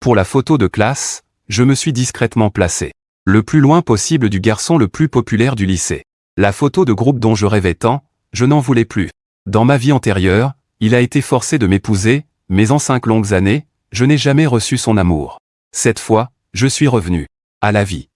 Pour la photo de classe, je me suis discrètement placé le plus loin possible du garçon le plus populaire du lycée. La photo de groupe dont je rêvais tant, je n'en voulais plus. Dans ma vie antérieure, il a été forcé de m'épouser, mais en 5 longues années, je n'ai jamais reçu son amour. Cette fois, je suis revenu à la vie.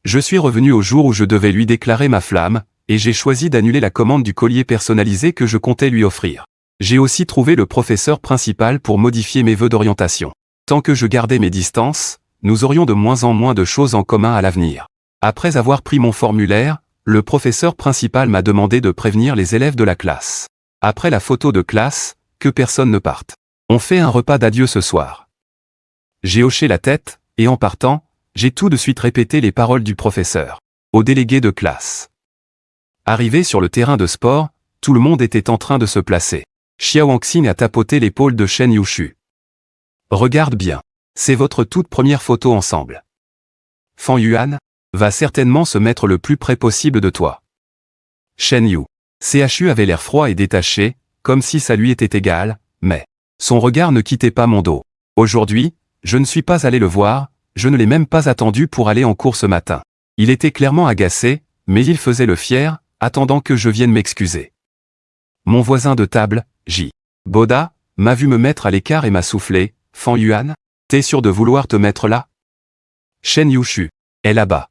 Je suis revenu au jour où je devais lui déclarer ma flamme, et j'ai choisi d'annuler la commande du collier personnalisé que je comptais lui offrir. J'ai aussi trouvé le professeur principal pour modifier mes vœux d'orientation. Tant que je gardais mes distances, nous aurions de moins en moins de choses en commun à l'avenir. Après avoir pris mon formulaire, le professeur principal m'a demandé de prévenir les élèves de la classe. Après la photo de classe, que personne ne parte. On fait un repas d'adieu ce soir. J'ai hoché la tête, et en partant, j'ai tout de suite répété les paroles du professeur au délégué de classe. Arrivé sur le terrain de sport, tout le monde était en train de se placer. Xiao Wangxing a tapoté l'épaule de Shen Yushu. Regarde bien. C'est votre toute première photo ensemble. Fan Yuan va certainement se mettre le plus près possible de toi. Shen Yu. CHU avait l'air froid et détaché, comme si ça lui était égal, mais son regard ne quittait pas mon dos. Aujourd'hui, je ne suis pas allé le voir, je ne l'ai même pas attendu pour aller en cours ce matin. Il était clairement agacé, mais il faisait le fier, attendant que je vienne m'excuser. Mon voisin de table, J. Boda, m'a vu me mettre à l'écart et m'a soufflé, « Fan Yuan, t'es sûr de vouloir te mettre là ?» Shen Yushu est là-bas.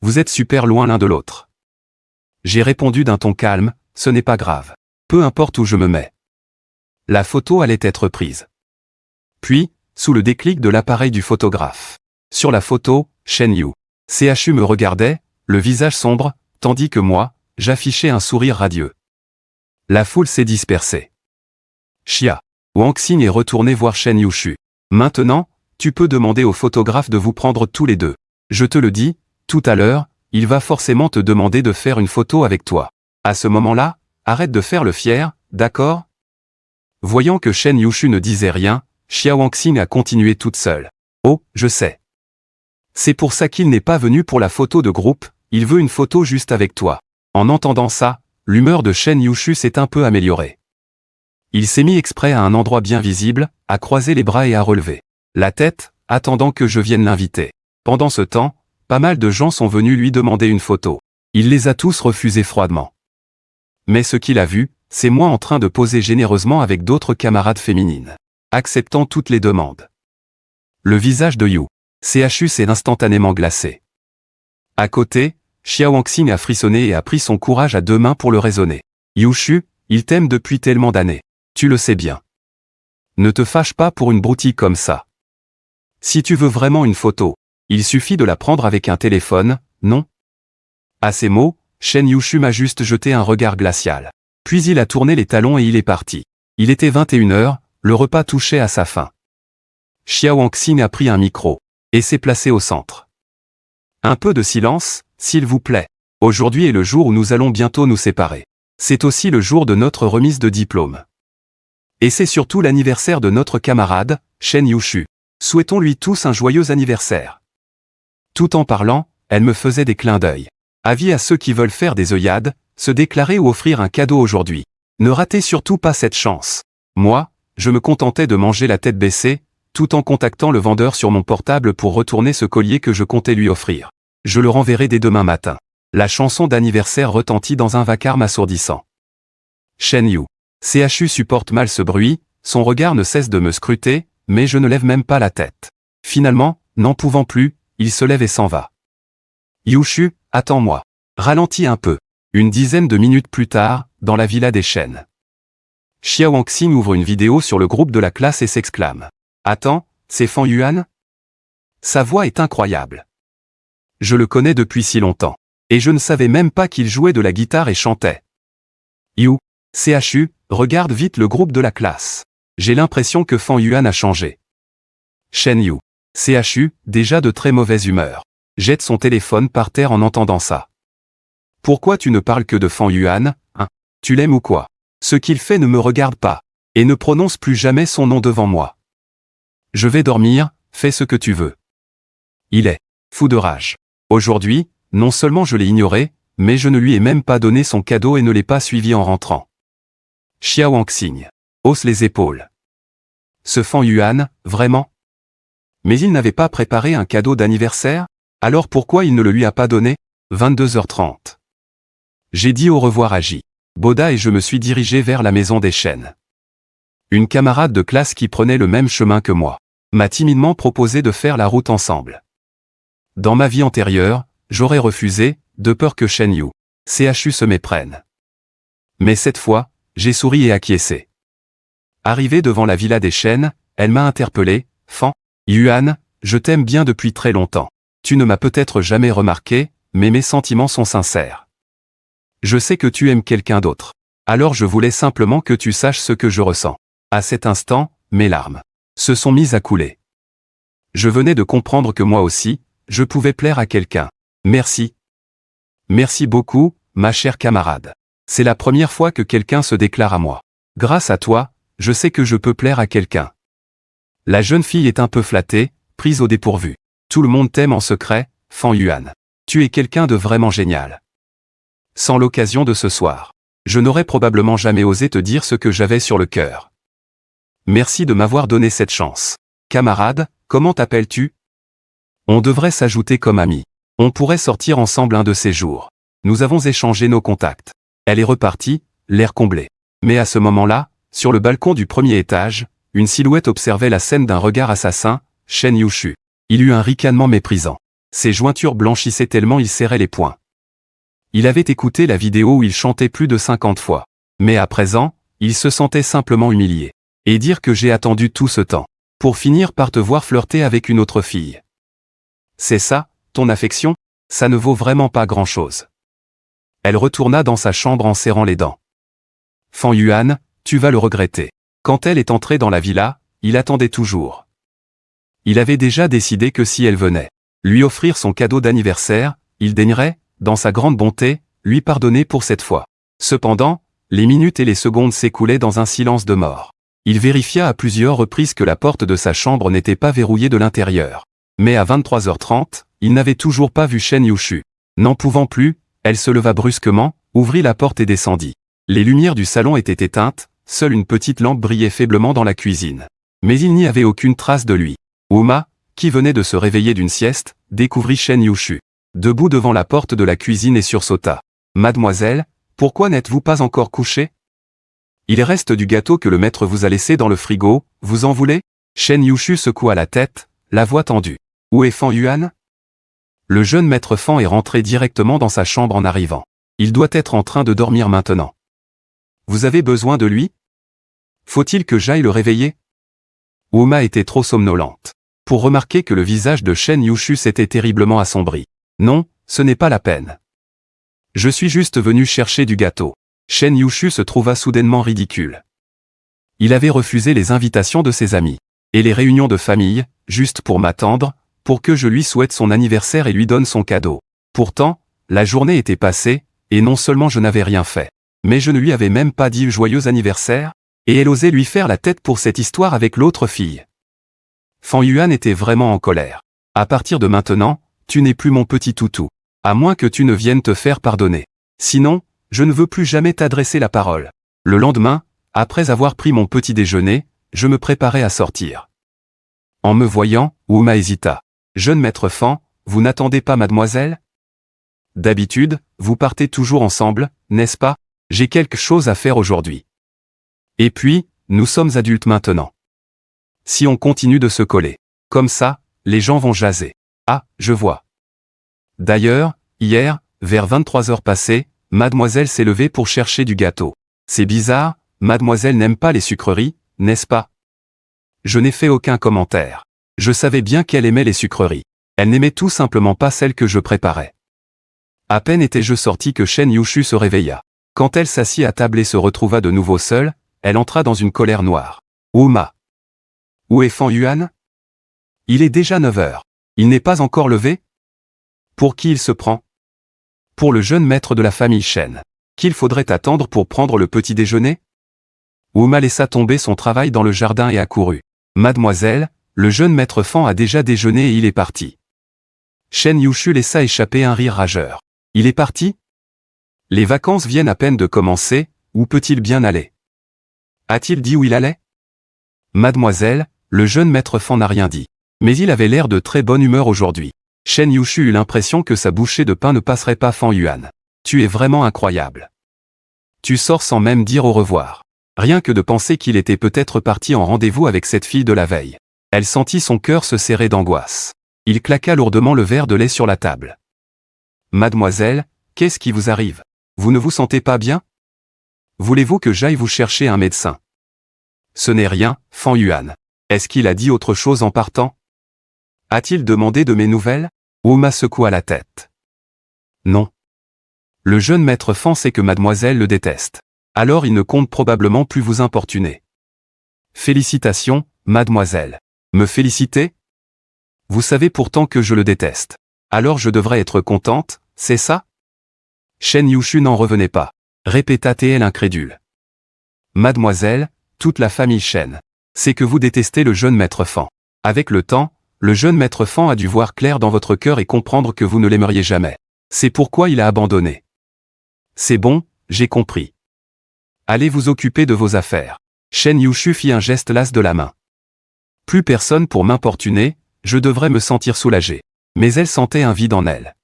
Vous êtes super loin l'un de l'autre. J'ai répondu d'un ton calme, ce n'est pas grave. Peu importe où je me mets. La photo allait être prise. Puis, sous le déclic de l'appareil du photographe. Sur la photo, Shen Yu. CHU me regardait, le visage sombre, tandis que moi, j'affichais un sourire radieux. La foule s'est dispersée. Xia Wangxing est retourné voir Shen Yushu. Maintenant, tu peux demander au photographe de vous prendre tous les deux. Je te le dis, tout à l'heure, il va forcément te demander de faire une photo avec toi. À ce moment-là, arrête de faire le fier, d'accord? Voyant que Shen Yushu ne disait rien, Xia Wangxing a continué toute seule. Oh, je sais. C'est pour ça qu'il n'est pas venu pour la photo de groupe, il veut une photo juste avec toi. En entendant ça, l'humeur de Shen Yushu s'est un peu améliorée. Il s'est mis exprès à un endroit bien visible, à croiser les bras et à relever la tête, attendant que je vienne l'inviter. Pendant ce temps, pas mal de gens sont venus lui demander une photo. Il les a tous refusés froidement. Mais ce qu'il a vu, c'est moi en train de poser généreusement avec d'autres camarades féminines, acceptant toutes les demandes. Le visage de Yu CHU s'est instantanément glacé. À côté, Xiao Wangxing a frissonné et a pris son courage à 2 mains pour le raisonner. Yushu, il t'aime depuis tellement d'années. Tu le sais bien. Ne te fâche pas pour une broutille comme ça. Si tu veux vraiment une photo, il suffit de la prendre avec un téléphone, non? À ces mots, Shen Yushu m'a juste jeté un regard glacial. Puis il a tourné les talons et il est parti. Il était 21h, le repas touchait à sa fin. Xiao Wangxing a pris un micro et s'est placé au centre. Un peu de silence, s'il vous plaît. Aujourd'hui est le jour où nous allons bientôt nous séparer. C'est aussi le jour de notre remise de diplôme. Et c'est surtout l'anniversaire de notre camarade, Shen Yushu. Souhaitons-lui tous un joyeux anniversaire. Tout en parlant, elle me faisait des clins d'œil. Avis à ceux qui veulent faire des œillades, se déclarer ou offrir un cadeau aujourd'hui. Ne ratez surtout pas cette chance. Moi, je me contentais de manger la tête baissée, tout en contactant le vendeur sur mon portable pour retourner ce collier que je comptais lui offrir. Je le renverrai dès demain matin. La chanson d'anniversaire retentit dans un vacarme assourdissant. Shen Yu. CHU supporte mal ce bruit, son regard ne cesse de me scruter, mais je ne lève même pas la tête. Finalement, n'en pouvant plus, il se lève et s'en va. Yushu, attends-moi. Ralentis un peu. Une dizaine de minutes plus tard, dans la villa des Shen. Xiao Wangxing ouvre une vidéo sur le groupe de la classe et s'exclame. Attends, c'est Fan Yuan? Sa voix est incroyable. Je le connais depuis si longtemps. Et je ne savais même pas qu'il jouait de la guitare et chantait. Yu, CHU, regarde vite le groupe de la classe. J'ai l'impression que Fan Yuan a changé. Shen Yu. CHU, déjà de très mauvaise humeur, jette son téléphone par terre en entendant ça. Pourquoi tu ne parles que de Fan Yuan, hein? Tu l'aimes ou quoi? Ce qu'il fait ne me regarde pas. Et ne prononce plus jamais son nom devant moi. Je vais dormir, fais ce que tu veux. Il est fou de rage. Aujourd'hui, non seulement je l'ai ignoré, mais je ne lui ai même pas donné son cadeau et ne l'ai pas suivi en rentrant. Xiao Wangxing hausse les épaules. Ce Fan Yuan, vraiment? Mais il n'avait pas préparé un cadeau d'anniversaire? Alors pourquoi il ne le lui a pas donné? 22h30. J'ai dit au revoir à J. Boda et je me suis dirigé vers la maison des Chênes. Une camarade de classe qui prenait le même chemin que moi m'a timidement proposé de faire la route ensemble. Dans ma vie antérieure, j'aurais refusé, de peur que Shen Yu, CHU se méprenne. Mais cette fois, j'ai souri et acquiescé. Arrivé devant la villa des Chênes, elle m'a interpellé. Fan Yuan, je t'aime bien depuis très longtemps. Tu ne m'as peut-être jamais remarqué, mais mes sentiments sont sincères. Je sais que tu aimes quelqu'un d'autre. Alors je voulais simplement que tu saches ce que je ressens. À cet instant, mes larmes se sont mises à couler. Je venais de comprendre que moi aussi, je pouvais plaire à quelqu'un. Merci. Merci beaucoup, ma chère camarade. C'est la première fois que quelqu'un se déclare à moi. Grâce à toi, je sais que je peux plaire à quelqu'un. La jeune fille est un peu flattée, prise au dépourvu. Tout le monde t'aime en secret, Fan Yuan. Tu es quelqu'un de vraiment génial. Sans l'occasion de ce soir, je n'aurais probablement jamais osé te dire ce que j'avais sur le cœur. Merci de m'avoir donné cette chance. Camarade, comment t'appelles-tu? On devrait s'ajouter comme amis. On pourrait sortir ensemble un de ces jours. Nous avons échangé nos contacts. Elle est repartie, l'air comblé. Mais à ce moment-là, sur le balcon du premier étage, une silhouette observait la scène d'un regard assassin, Shen Yushu. Il eut un ricanement méprisant. Ses jointures blanchissaient tellement il serrait les poings. Il avait écouté la vidéo où il chantait plus de 50 fois. Mais à présent, il se sentait simplement humilié. Et dire que j'ai attendu tout ce temps, pour finir par te voir flirter avec une autre fille. C'est ça, ton affection? Ça ne vaut vraiment pas grand-chose. Elle retourna dans sa chambre en serrant les dents. Fan Yuan, tu vas le regretter. Quand elle est entrée dans la villa, il attendait toujours. Il avait déjà décidé que si elle venait lui offrir son cadeau d'anniversaire, il daignerait, dans sa grande bonté, lui pardonner pour cette fois. Cependant, les minutes et les secondes s'écoulaient dans un silence de mort. Il vérifia à plusieurs reprises que la porte de sa chambre n'était pas verrouillée de l'intérieur. Mais à 23h30, il n'avait toujours pas vu Shen Yushu. N'en pouvant plus, elle se leva brusquement, ouvrit la porte et descendit. Les lumières du salon étaient éteintes, seule une petite lampe brillait faiblement dans la cuisine. Mais il n'y avait aucune trace de lui. Uma, qui venait de se réveiller d'une sieste, découvrit Shen Yushu, debout devant la porte de la cuisine et sursauta. « Mademoiselle, pourquoi n'êtes-vous pas encore couchée? Il reste du gâteau que le maître vous a laissé dans le frigo, vous en voulez? » Shen Yushu secoua la tête, la voix tendue. « Où est Fan Yuan ?» Le jeune maître Fan est rentré directement dans sa chambre en arrivant. Il doit être en train de dormir maintenant. Vous avez besoin de lui? Faut-il que j'aille le réveiller? Uma était trop somnolente pour remarquer que le visage de Shen Yushu s'était terriblement assombri. Non, ce n'est pas la peine. Je suis juste venu chercher du gâteau. Shen Yushu se trouva soudainement ridicule. Il avait refusé les invitations de ses amis et les réunions de famille, juste pour m'attendre, pour que je lui souhaite son anniversaire et lui donne son cadeau. Pourtant, la journée était passée, et non seulement je n'avais rien fait, mais je ne lui avais même pas dit joyeux anniversaire, et elle osait lui faire la tête pour cette histoire avec l'autre fille. Fan Yuan était vraiment en colère. À partir de maintenant, tu n'es plus mon petit toutou. À moins que tu ne viennes te faire pardonner. Sinon, je ne veux plus jamais t'adresser la parole. Le lendemain, après avoir pris mon petit déjeuner, je me préparais à sortir. En me voyant, Uma hésita. Jeune maître Fan, vous n'attendez pas mademoiselle? D'habitude, vous partez toujours ensemble, n'est-ce pas? J'ai quelque chose à faire aujourd'hui. Et puis, nous sommes adultes maintenant. Si on continue de se coller, comme ça, les gens vont jaser. Ah, je vois. D'ailleurs, hier, vers 23h passées, mademoiselle s'est levée pour chercher du gâteau. C'est bizarre, mademoiselle n'aime pas les sucreries, n'est-ce pas? Je n'ai fait aucun commentaire. Je savais bien qu'elle aimait les sucreries. Elle n'aimait tout simplement pas celles que je préparais. À peine étais-je sorti que Shen Yushu se réveilla. Quand elle s'assit à table et se retrouva de nouveau seule, elle entra dans une colère noire. Uma. Où est Fan Yuan? Il est déjà 9h. Il n'est pas encore levé? Pour qui il se prend? Pour le jeune maître de la famille Shen, qu'il faudrait attendre pour prendre le petit déjeuner? Uma laissa tomber son travail dans le jardin et accourut. Mademoiselle, le jeune maître Fan a déjà déjeuné et il est parti. Shen Yushu laissa échapper un rire rageur. Il est parti? Les vacances viennent à peine de commencer, où peut-il bien aller? A-t-il dit où il allait? Mademoiselle, le jeune maître Fan n'a rien dit. Mais il avait l'air de très bonne humeur aujourd'hui. Shen Yushu eut l'impression que sa bouchée de pain ne passerait pas Fan Yuan. Tu es vraiment incroyable. Tu sors sans même dire au revoir. Rien que de penser qu'il était peut-être parti en rendez-vous avec cette fille de la veille. Elle sentit son cœur se serrer d'angoisse. Il claqua lourdement le verre de lait sur la table. Mademoiselle, qu'est-ce qui vous arrive? Vous ne vous sentez pas bien? Voulez-vous que j'aille vous chercher un médecin? Ce n'est rien, Fan Yuan. Est-ce qu'il a dit autre chose en partant? A-t-il demandé de mes nouvelles? Uma secoua la tête. Non. Le jeune maître Fan sait que mademoiselle le déteste. Alors il ne compte probablement plus vous importuner. Félicitations, mademoiselle. Me féliciter? Vous savez pourtant que je le déteste. Alors je devrais être contente, c'est ça? Shen Yushu n'en revenait pas. Répéta-t-elle incrédule. Mademoiselle, toute la famille Shen. C'est que vous détestez le jeune maître Fan. Avec le temps, le jeune maître Fan a dû voir clair dans votre cœur et comprendre que vous ne l'aimeriez jamais. C'est pourquoi il a abandonné. C'est bon, j'ai compris. Allez vous occuper de vos affaires. Shen Yushu fit un geste las de la main. Plus personne pour m'importuner, je devrais me sentir soulagé. Mais elle sentait un vide en elle.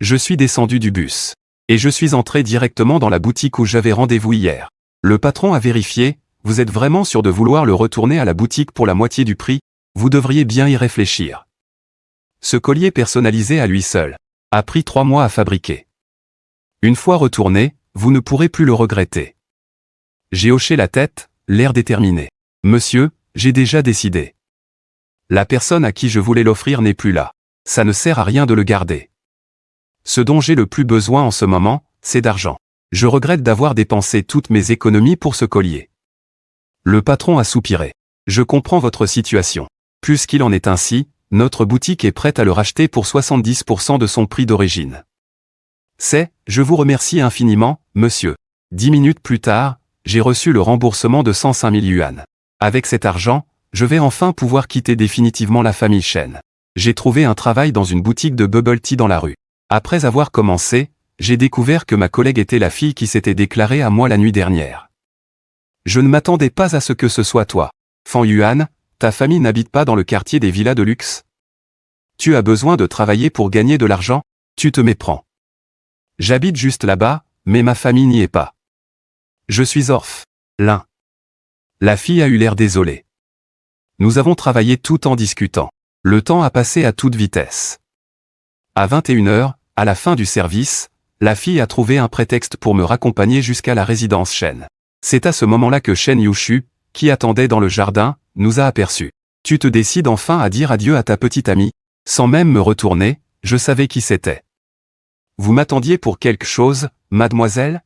Je suis descendu du bus. Et je suis entré directement dans la boutique où j'avais rendez-vous hier. Le patron a vérifié, vous êtes vraiment sûr de vouloir le retourner à la boutique pour la moitié du prix? Vous devriez bien y réfléchir. Ce collier personnalisé à lui seul a pris 3 mois à fabriquer. Une fois retourné, vous ne pourrez plus le regretter. J'ai hoché la tête, l'air déterminé. Monsieur, j'ai déjà décidé. La personne à qui je voulais l'offrir n'est plus là. Ça ne sert à rien de le garder. Ce dont j'ai le plus besoin en ce moment, c'est d'argent. Je regrette d'avoir dépensé toutes mes économies pour ce collier. Le patron a soupiré. Je comprends votre situation. Puisqu'il en est ainsi, notre boutique est prête à le racheter pour 70% de son prix d'origine. Je vous remercie infiniment, monsieur. 10 minutes plus tard, j'ai reçu le remboursement de 105 000 yuan. Avec cet argent, je vais enfin pouvoir quitter définitivement la famille Shen. J'ai trouvé un travail dans une boutique de bubble tea dans la rue. Après avoir commencé, j'ai découvert que ma collègue était la fille qui s'était déclarée à moi la nuit dernière. Je ne m'attendais pas à ce que ce soit toi. Fan Yuan, ta famille n'habite pas dans le quartier des villas de luxe? Tu as besoin de travailler pour gagner de l'argent? Tu te méprends. J'habite juste là-bas, mais ma famille n'y est pas. Je suis orphelin. La fille a eu l'air désolée. Nous avons travaillé tout en discutant. Le temps a passé à toute vitesse. À 21h, à la fin du service, la fille a trouvé un prétexte pour me raccompagner jusqu'à la résidence Shen. C'est à ce moment-là que Shen Yushu, qui attendait dans le jardin, nous a aperçus. Tu te décides enfin à dire adieu à ta petite amie. Sans même me retourner, je savais qui c'était. Vous m'attendiez pour quelque chose, mademoiselle?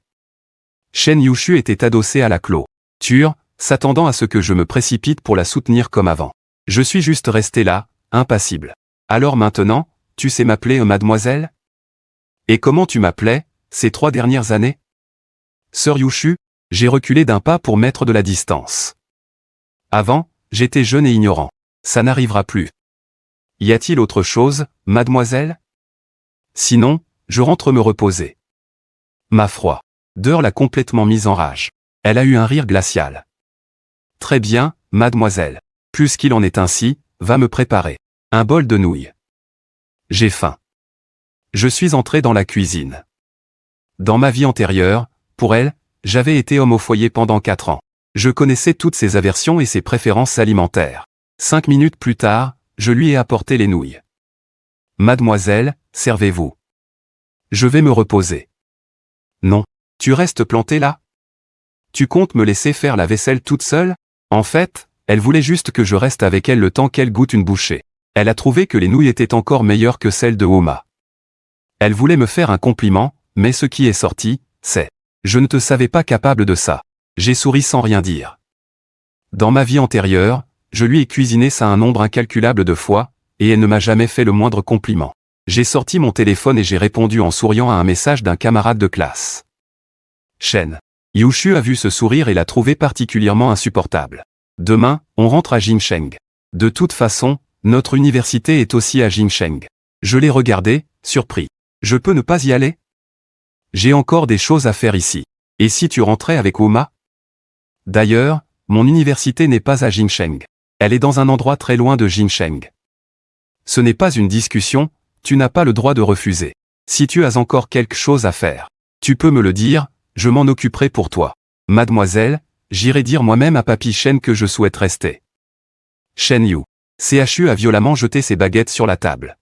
Shen Yushu était adossé à la clôture, s'attendant à ce que je me précipite pour la soutenir comme avant. Je suis juste resté là, impassible. Alors maintenant, tu sais m'appeler mademoiselle? Et comment tu m'appelais, ces 3 dernières années? Sœur Yushu, j'ai reculé d'un pas pour mettre de la distance. Avant, j'étais jeune et ignorant. Ça n'arrivera plus. Y a-t-il autre chose, mademoiselle? Sinon, je rentre me reposer. Ma froideur l'a complètement mise en rage. Elle a eu un rire glacial. Très bien, mademoiselle. Puisqu'il en est ainsi, va me préparer un bol de nouilles. J'ai faim. Je suis entré dans la cuisine. Dans ma vie antérieure, pour elle, j'avais été homme au foyer pendant 4 ans. Je connaissais toutes ses aversions et ses préférences alimentaires. 5 minutes plus tard, je lui ai apporté les nouilles. Mademoiselle, servez-vous. Je vais me reposer. Non. Tu restes planté là? Tu comptes me laisser faire la vaisselle toute seule? En fait, elle voulait juste que je reste avec elle le temps qu'elle goûte une bouchée. Elle a trouvé que les nouilles étaient encore meilleures que celles de Uma. Elle voulait me faire un compliment, mais ce qui est sorti, c'est « Je ne te savais pas capable de ça ». J'ai souri sans rien dire. Dans ma vie antérieure, je lui ai cuisiné ça un nombre incalculable de fois, et elle ne m'a jamais fait le moindre compliment. J'ai sorti mon téléphone et j'ai répondu en souriant à un message d'un camarade de classe. Shen Yushu a vu ce sourire et l'a trouvé particulièrement insupportable. Demain, on rentre à Jincheng. De toute façon, notre université est aussi à Jincheng. Je l'ai regardé, surpris. Je peux ne pas y aller? J'ai encore des choses à faire ici. Et si tu rentrais avec Uma? D'ailleurs, mon université n'est pas à Jincheng. Elle est dans un endroit très loin de Jincheng. Ce n'est pas une discussion, tu n'as pas le droit de refuser. Si tu as encore quelque chose à faire, tu peux me le dire, je m'en occuperai pour toi. Mademoiselle, j'irai dire moi-même à Papy Chen que je souhaite rester. Shen Yu. CHU a violemment jeté ses baguettes sur la table.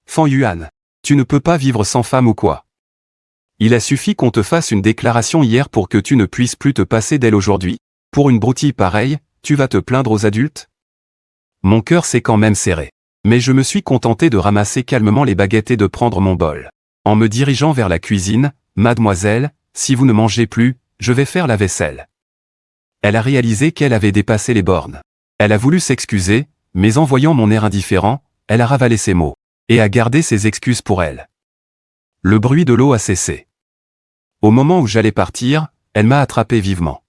Fan Yuan. Tu ne peux pas vivre sans femme ou quoi? Il a suffi qu'on te fasse une déclaration hier pour que tu ne puisses plus te passer d'elle aujourd'hui. Pour une broutille pareille, tu vas te plaindre aux adultes? Mon cœur s'est quand même serré. Mais je me suis contenté de ramasser calmement les baguettes et de prendre mon bol. En me dirigeant vers la cuisine, Mademoiselle, si vous ne mangez plus, je vais faire la vaisselle. Elle a réalisé qu'elle avait dépassé les bornes. Elle a voulu s'excuser, mais en voyant mon air indifférent, elle a ravalé ses mots, et a gardé ses excuses pour elle. Le bruit de l'eau a cessé. Au moment où j'allais partir, elle m'a attrapé vivement.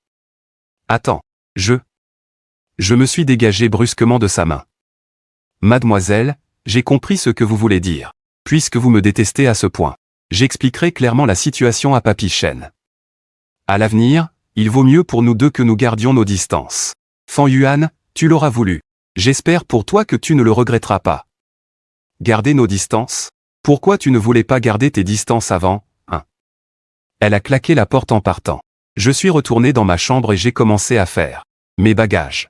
Attends, Je me suis dégagé brusquement de sa main. Mademoiselle, j'ai compris ce que vous voulez dire. Puisque vous me détestez à ce point, j'expliquerai clairement la situation à Papy Chen. À l'avenir, il vaut mieux pour nous deux que nous gardions nos distances. Fan Yuan, tu l'auras voulu. J'espère pour toi que tu ne le regretteras pas. Garder nos distances? Pourquoi tu ne voulais pas garder tes distances avant, hein? Elle a claqué la porte en partant. Je suis retourné dans ma chambre et j'ai commencé à faire mes bagages.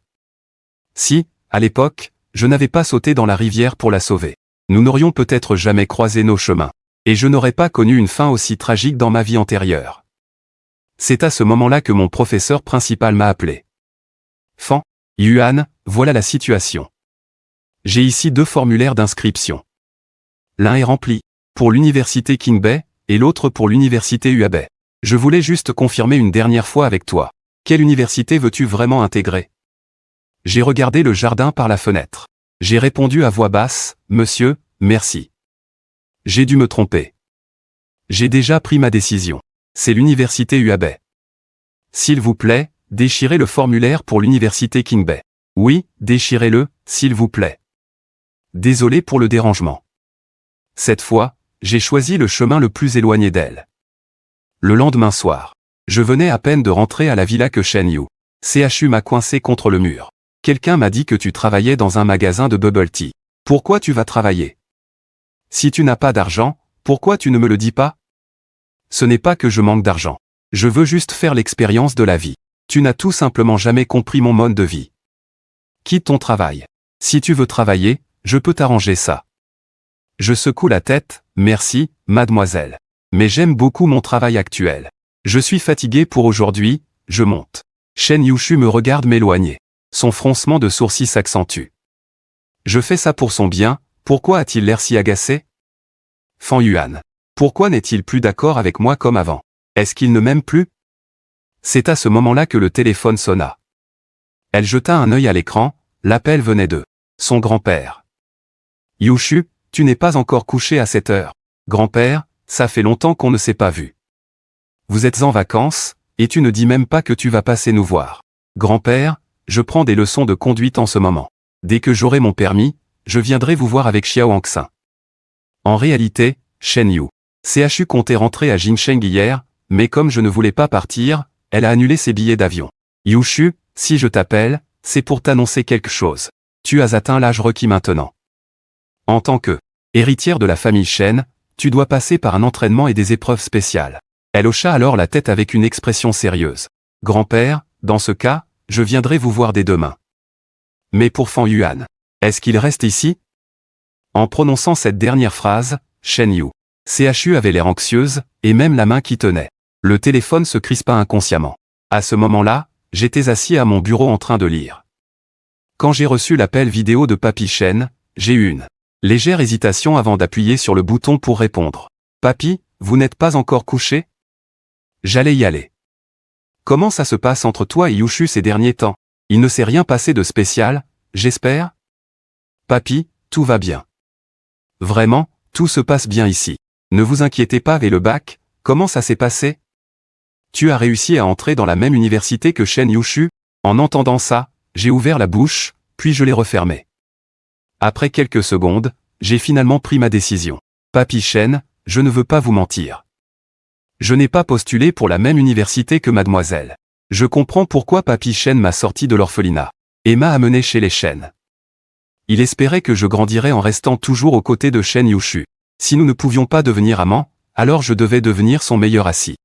Si, à l'époque, je n'avais pas sauté dans la rivière pour la sauver, nous n'aurions peut-être jamais croisé nos chemins, et je n'aurais pas connu une fin aussi tragique dans ma vie antérieure. C'est à ce moment-là que mon professeur principal m'a appelé. Fan Yuan, voilà la situation. J'ai ici 2 formulaires d'inscription. L'un est rempli, pour l'université Qingbei, et l'autre pour l'université Huabei. Je voulais juste confirmer une dernière fois avec toi. Quelle université veux-tu vraiment intégrer? J'ai regardé le jardin par la fenêtre. J'ai répondu à voix basse, Monsieur, merci. J'ai dû me tromper. J'ai déjà pris ma décision. C'est l'université Huabei. S'il vous plaît, déchirez le formulaire pour l'université Qingbei. Oui, déchirez-le, s'il vous plaît. Désolé pour le dérangement. Cette fois, j'ai choisi le chemin le plus éloigné d'elle. Le lendemain soir, je venais à peine de rentrer à la villa que Shen Yu. CHU m'a coincé contre le mur. Quelqu'un m'a dit que tu travaillais dans un magasin de bubble tea. Pourquoi tu vas travailler? Si tu n'as pas d'argent, pourquoi tu ne me le dis pas? Ce n'est pas que je manque d'argent. Je veux juste faire l'expérience de la vie. Tu n'as tout simplement jamais compris mon mode de vie. Quitte ton travail. Si tu veux travailler, je peux t'arranger ça. Je secoue la tête, merci, mademoiselle. Mais j'aime beaucoup mon travail actuel. Je suis fatigué pour aujourd'hui, je monte. Shen Yushu me regarde m'éloigner. Son froncement de sourcils s'accentue. Je fais ça pour son bien, pourquoi a-t-il l'air si agacé? Fan Yuan. Pourquoi n'est-il plus d'accord avec moi comme avant? Est-ce qu'il ne m'aime plus? C'est à ce moment-là que le téléphone sonna. Elle jeta un œil à l'écran, l'appel venait de son grand-père. Yushu, tu n'es pas encore couché à cette heure. Grand-père, ça fait longtemps qu'on ne s'est pas vu. Vous êtes en vacances, et tu ne dis même pas que tu vas passer nous voir. Grand-père, je prends des leçons de conduite en ce moment. Dès que j'aurai mon permis, je viendrai vous voir avec Xiao Angxin. En réalité, Shen Yu. CHU comptait rentrer à Jincheng hier, mais comme je ne voulais pas partir, elle a annulé ses billets d'avion. Yushu, si je t'appelle, c'est pour t'annoncer quelque chose. Tu as atteint l'âge requis maintenant. En tant que héritière de la famille Shen, tu dois passer par un entraînement et des épreuves spéciales. Elle hocha alors la tête avec une expression sérieuse. Grand-père, dans ce cas, je viendrai vous voir dès demain. Mais pour Fan Yuan, est-ce qu'il reste ici? En prononçant cette dernière phrase, Shen Yu. CHU avait l'air anxieuse, et même la main qui tenait le téléphone se crispa inconsciemment. À ce moment-là, j'étais assis à mon bureau en train de lire. Quand j'ai reçu l'appel vidéo de Papy Chen, j'ai eu une légère hésitation avant d'appuyer sur le bouton pour répondre. Papy, vous n'êtes pas encore couché? J'allais y aller. Comment ça se passe entre toi et Yushu ces derniers temps? Il ne s'est rien passé de spécial, j'espère? Papy, tout va bien. Vraiment, tout se passe bien ici. Ne vous inquiétez pas avec le bac, comment ça s'est passé? Tu as réussi à entrer dans la même université que Shen Yushu? En entendant ça, j'ai ouvert la bouche, puis je l'ai refermée. Après quelques secondes, j'ai finalement pris ma décision. Papy Chen, je ne veux pas vous mentir. Je n'ai pas postulé pour la même université que mademoiselle. Je comprends pourquoi Papy Chen m'a sorti de l'orphelinat. Emma a mené chez les Chen. Il espérait que je grandirais en restant toujours aux côtés de Shen Yushu. Si nous ne pouvions pas devenir amants, alors je devais devenir son meilleur assis.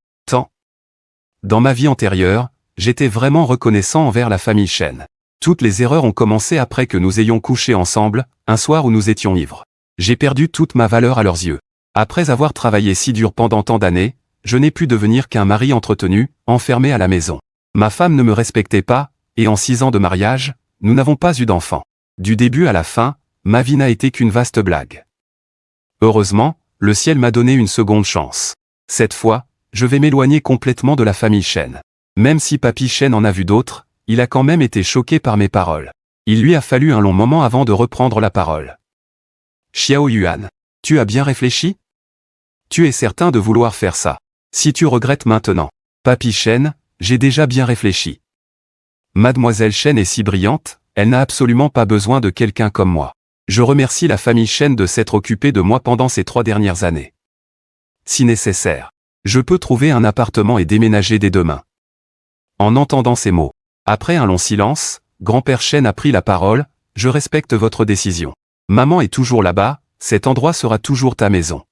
Dans ma vie antérieure, j'étais vraiment reconnaissant envers la famille Chen. Toutes les erreurs ont commencé après que nous ayons couché ensemble, un soir où nous étions ivres. J'ai perdu toute ma valeur à leurs yeux. Après avoir travaillé si dur pendant tant d'années, je n'ai pu devenir qu'un mari entretenu, enfermé à la maison. Ma femme ne me respectait pas, et en 6 ans de mariage, nous n'avons pas eu d'enfant. Du début à la fin, ma vie n'a été qu'une vaste blague. Heureusement, le ciel m'a donné une seconde chance. Cette fois, je vais m'éloigner complètement de la famille Chen. Même si Papy Chen en a vu d'autres, il a quand même été choqué par mes paroles. Il lui a fallu un long moment avant de reprendre la parole. Xiao Yuan, tu as bien réfléchi? Tu es certain de vouloir faire ça? Si tu regrettes maintenant. Papy Chen, j'ai déjà bien réfléchi. Mademoiselle Chen est si brillante, elle n'a absolument pas besoin de quelqu'un comme moi. Je remercie la famille Chen de s'être occupée de moi pendant ces 3 dernières années. Si nécessaire, je peux trouver un appartement et déménager dès demain. En entendant ces mots, après un long silence, grand-père Chen a pris la parole, je respecte votre décision. Maman est toujours là-bas, cet endroit sera toujours ta maison.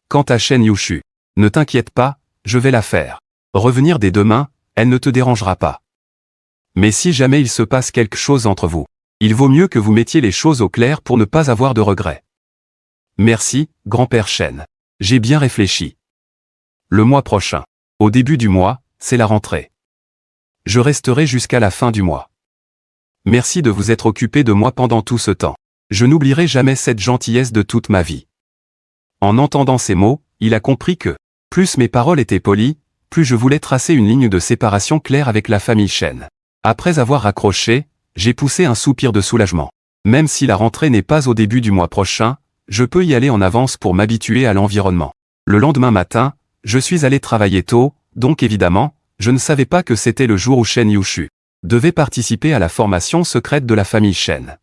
Quant à Shen Yushu, ne t'inquiète pas, je vais la faire. Revenir dès demain, elle ne te dérangera pas. Mais si jamais il se passe quelque chose entre vous, il vaut mieux que vous mettiez les choses au clair pour ne pas avoir de regrets. Merci, grand-père Chen. J'ai bien réfléchi. Le mois prochain, au début du mois, c'est la rentrée. Je resterai jusqu'à la fin du mois. Merci de vous être occupé de moi pendant tout ce temps. Je n'oublierai jamais cette gentillesse de toute ma vie. En entendant ces mots, il a compris que, plus mes paroles étaient polies, plus je voulais tracer une ligne de séparation claire avec la famille Chen. Après avoir raccroché, j'ai poussé un soupir de soulagement. Même si la rentrée n'est pas au début du mois prochain, je peux y aller en avance pour m'habituer à l'environnement. Le lendemain matin, je suis allé travailler tôt, donc évidemment, je ne savais pas que c'était le jour où Shen Yushu devait participer à la formation secrète de la famille Chen.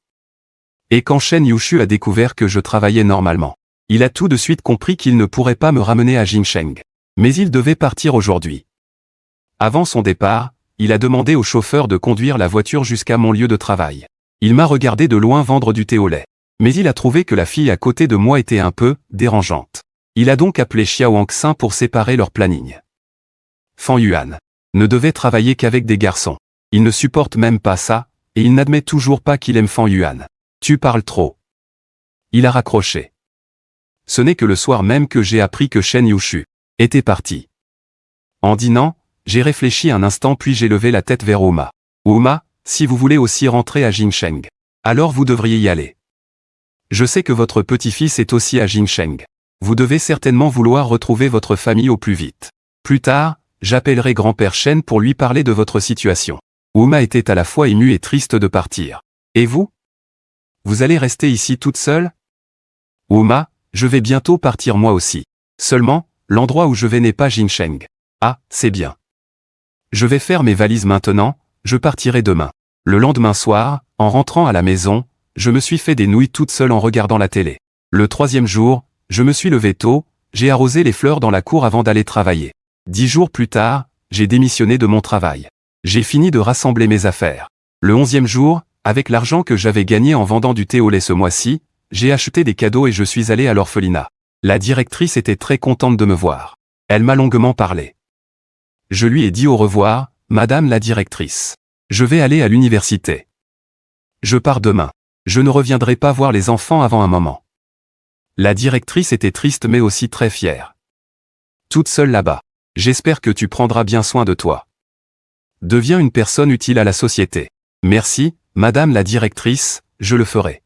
Et quand Shen Yushu a découvert que je travaillais normalement, il a tout de suite compris qu'il ne pourrait pas me ramener à Jingsheng. Mais il devait partir aujourd'hui. Avant son départ, il a demandé au chauffeur de conduire la voiture jusqu'à mon lieu de travail. Il m'a regardé de loin vendre du thé au lait. Mais il a trouvé que la fille à côté de moi était un peu dérangeante. Il a donc appelé Xiao Hangxin pour séparer leur planning. Fan Yuan ne devait travailler qu'avec des garçons. Il ne supporte même pas ça, et il n'admet toujours pas qu'il aime Fan Yuan. Tu parles trop. Il a raccroché. Ce n'est que le soir même que j'ai appris que Shen Yushu était parti. En dînant, j'ai réfléchi un instant puis j'ai levé la tête vers Uma. Uma, si vous voulez aussi rentrer à Jingsheng, alors vous devriez y aller. Je sais que votre petit-fils est aussi à Jingsheng. Vous devez certainement vouloir retrouver votre famille au plus vite. Plus tard, j'appellerai grand-père Shen pour lui parler de votre situation. Uma était à la fois émue et triste de partir. Et vous? Vous allez rester ici toute seule? Uma, je vais bientôt partir moi aussi. Seulement, l'endroit où je vais n'est pas Jingsheng. Ah, c'est bien. Je vais faire mes valises maintenant, je partirai demain. Le lendemain soir, en rentrant à la maison, je me suis fait des nouilles toute seule en regardant la télé. Le 3e jour, je me suis levé tôt, j'ai arrosé les fleurs dans la cour avant d'aller travailler. 10 jours plus tard, j'ai démissionné de mon travail. J'ai fini de rassembler mes affaires. Le 11e jour, avec l'argent que j'avais gagné en vendant du thé au lait ce mois-ci, j'ai acheté des cadeaux et je suis allé à l'orphelinat. La directrice était très contente de me voir. Elle m'a longuement parlé. Je lui ai dit au revoir, Madame la directrice. Je vais aller à l'université. Je pars demain. Je ne reviendrai pas voir les enfants avant un moment. La directrice était triste mais aussi très fière. Toute seule là-bas. J'espère que tu prendras bien soin de toi. Deviens une personne utile à la société. Merci, Madame la directrice, je le ferai.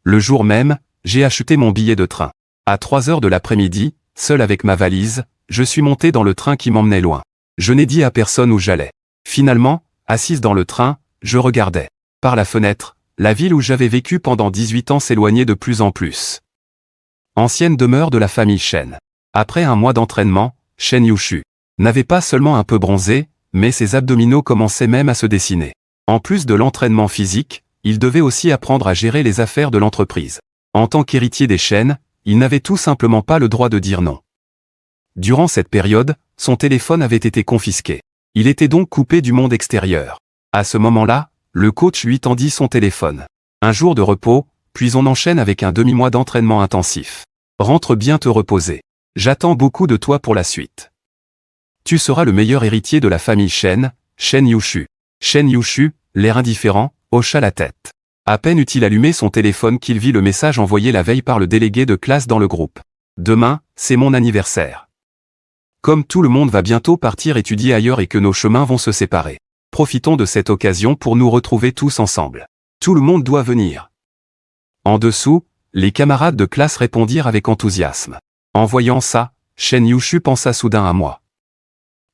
Le jour même, j'ai acheté mon billet de train. À 3 heures de l'après-midi, seul avec ma valise, je suis monté dans le train qui m'emmenait loin. Je n'ai dit à personne où j'allais. Finalement, assise dans le train, je regardais, par la fenêtre, la ville où j'avais vécu pendant 18 ans s'éloignait de plus en plus. Ancienne demeure de la famille Chen. Après un mois d'entraînement, Shen Yushu n'avait pas seulement un peu bronzé, mais ses abdominaux commençaient même à se dessiner. En plus de l'entraînement physique, il devait aussi apprendre à gérer les affaires de l'entreprise. En tant qu'héritier des Chen, il n'avait tout simplement pas le droit de dire non. Durant cette période, son téléphone avait été confisqué. Il était donc coupé du monde extérieur. À ce moment-là, le coach lui tendit son téléphone. Un jour de repos, puis on enchaîne avec un demi-mois d'entraînement intensif. Rentre bien te reposer. J'attends beaucoup de toi pour la suite. Tu seras le meilleur héritier de la famille Shen, Shen Yushu. Shen Yushu, l'air indifférent, hocha la tête. À peine eut-il allumé son téléphone qu'il vit le message envoyé la veille par le délégué de classe dans le groupe. Demain, c'est mon anniversaire. Comme tout le monde va bientôt partir étudier ailleurs et que nos chemins vont se séparer, profitons de cette occasion pour nous retrouver tous ensemble. Tout le monde doit venir. En dessous, les camarades de classe répondirent avec enthousiasme. En voyant ça, Shen Yushu pensa soudain à moi.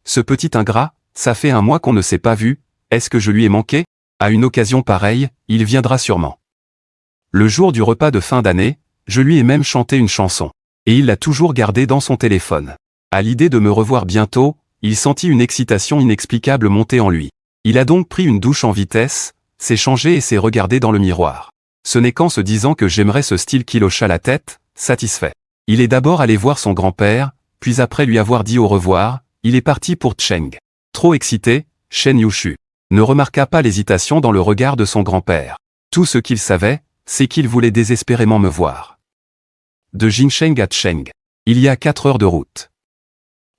Ce petit ingrat, ça fait un mois qu'on ne s'est pas vu, est-ce que je lui ai manqué? À une occasion pareille, il viendra sûrement. Le jour du repas de fin d'année, je lui ai même chanté une chanson. Et il l'a toujours gardée dans son téléphone. À l'idée de me revoir bientôt, il sentit une excitation inexplicable monter en lui. Il a donc pris une douche en vitesse, s'est changé et s'est regardé dans le miroir. Ce n'est qu'en se disant que j'aimerais ce style qu'il hocha la tête, satisfait. Il est d'abord allé voir son grand-père, puis après lui avoir dit au revoir, il est parti pour Cheng. Trop excité, Shen Yushu ne remarqua pas l'hésitation dans le regard de son grand-père. Tout ce qu'il savait, c'est qu'il voulait désespérément me voir. De Jincheng à Cheng, il y a 4 heures de route.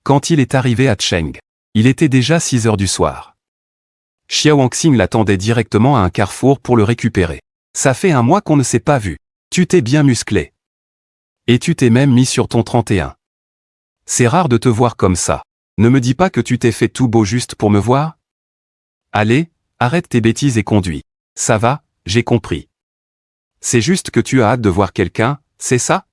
Quand il est arrivé à Cheng, il était déjà 6 heures du soir. Xiao Wangxing l'attendait directement à un carrefour pour le récupérer. Ça fait un mois qu'on ne s'est pas vu. Tu t'es bien musclé. Et tu t'es même mis sur ton 31. C'est rare de te voir comme ça. Ne me dis pas que tu t'es fait tout beau juste pour me voir? Allez, arrête tes bêtises et conduis. Ça va, j'ai compris. C'est juste que tu as hâte de voir quelqu'un, c'est ça?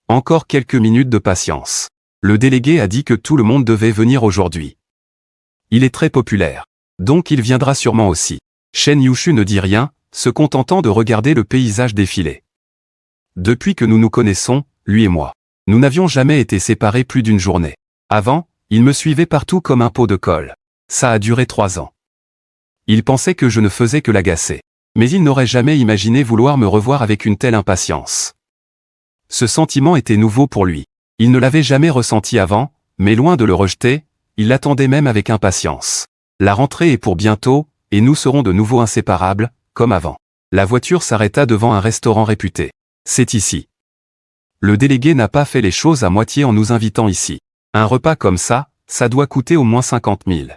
Encore quelques minutes de patience. Le délégué a dit que tout le monde devait venir aujourd'hui. Il est très populaire. Donc il viendra sûrement aussi. Shen Yushu ne dit rien, se contentant de regarder le paysage défiler. Depuis que nous nous connaissons, lui et moi, nous n'avions jamais été séparés plus d'une journée. Avant, il me suivait partout comme un pot de colle. Ça a duré 3 ans. Il pensait que je ne faisais que l'agacer. Mais il n'aurait jamais imaginé vouloir me revoir avec une telle impatience. Ce sentiment était nouveau pour lui. Il ne l'avait jamais ressenti avant, mais loin de le rejeter, il l'attendait même avec impatience. La rentrée est pour bientôt, et nous serons de nouveau inséparables, comme avant. La voiture s'arrêta devant un restaurant réputé. C'est ici. Le délégué n'a pas fait les choses à moitié en nous invitant ici. Un repas comme ça doit coûter au moins 50 000.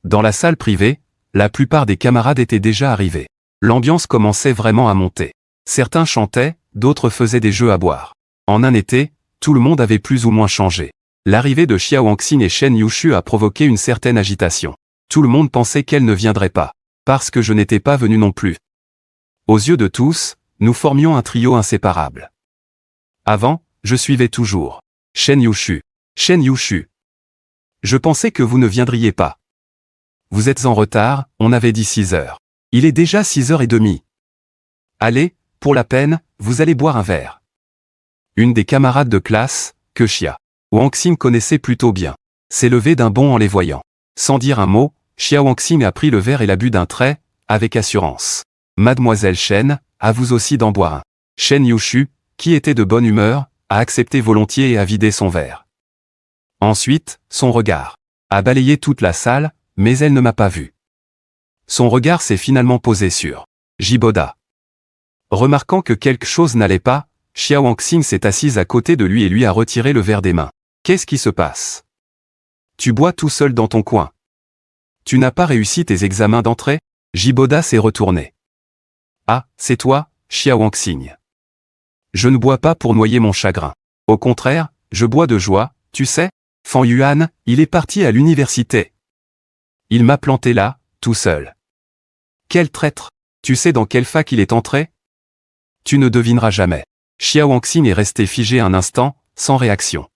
Dans la salle privée, la plupart des camarades étaient déjà arrivés. L'ambiance commençait vraiment à monter. Certains chantaient, d'autres faisaient des jeux à boire. En un été, tout le monde avait plus ou moins changé. L'arrivée de Xiao Wangxing et Shen Yushu a provoqué une certaine agitation. Tout le monde pensait qu'elle ne viendrait pas, parce que je n'étais pas venu non plus. Aux yeux de tous, nous formions un trio inséparable. Avant, je suivais toujours. Shen Yushu. Shen Yushu. Je pensais que vous ne viendriez pas. Vous êtes en retard, on avait dit 6 heures. Il est déjà 6h30. Allez, pour la peine, vous allez boire un verre. Une des camarades de classe, que Xiao Wangxing connaissait plutôt bien, s'est levée d'un bond en les voyant. Sans dire un mot, Xiao Wangxing a pris le verre et l'a bu d'un trait, avec assurance. Mademoiselle Shen, à vous aussi d'en boire un. Shen Yushu, qui était de bonne humeur, a accepté volontiers et a vidé son verre. Ensuite, son regard a balayé toute la salle, mais elle ne m'a pas vu. Son regard s'est finalement posé sur Jiboda. Remarquant que quelque chose n'allait pas, Xiao Wangxing s'est assise à côté de lui et lui a retiré le verre des mains. Qu'est-ce qui se passe? Tu bois tout seul dans ton coin. Tu n'as pas réussi tes examens d'entrée? Jiboda s'est retourné. Ah, c'est toi, Xiao Wangxing. Je ne bois pas pour noyer mon chagrin. Au contraire, je bois de joie, tu sais, Fan Yuan, il est parti à l'université. Il m'a planté là, tout seul. Quel traître! Tu sais dans quelle fac il est entré? Tu ne devineras jamais. Xiao Wangxing est resté figé un instant, sans réaction.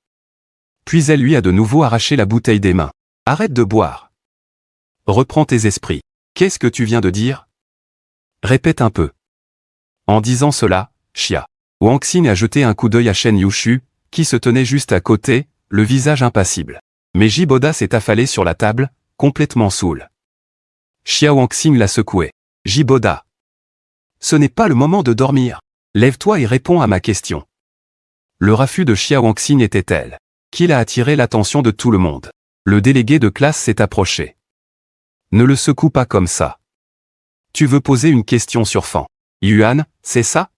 Puis elle lui a de nouveau arraché la bouteille des mains. Arrête de boire. Reprends tes esprits. Qu'est-ce que tu viens de dire? Répète un peu. En disant cela, Xiao Wangxing a jeté un coup d'œil à Shen Yushu, qui se tenait juste à côté, le visage impassible. Mais Jiboda s'est affalé sur la table, complètement saoul. Xiao Wangxing l'a secoué. Jiboda. Ce n'est pas le moment de dormir. Lève-toi et réponds à ma question. Le raffut de Xiao Wangxing était tel qu'il a attiré l'attention de tout le monde. Le délégué de classe s'est approché. Ne le secoue pas comme ça. Tu veux poser une question sur Fan Yuan, c'est ça?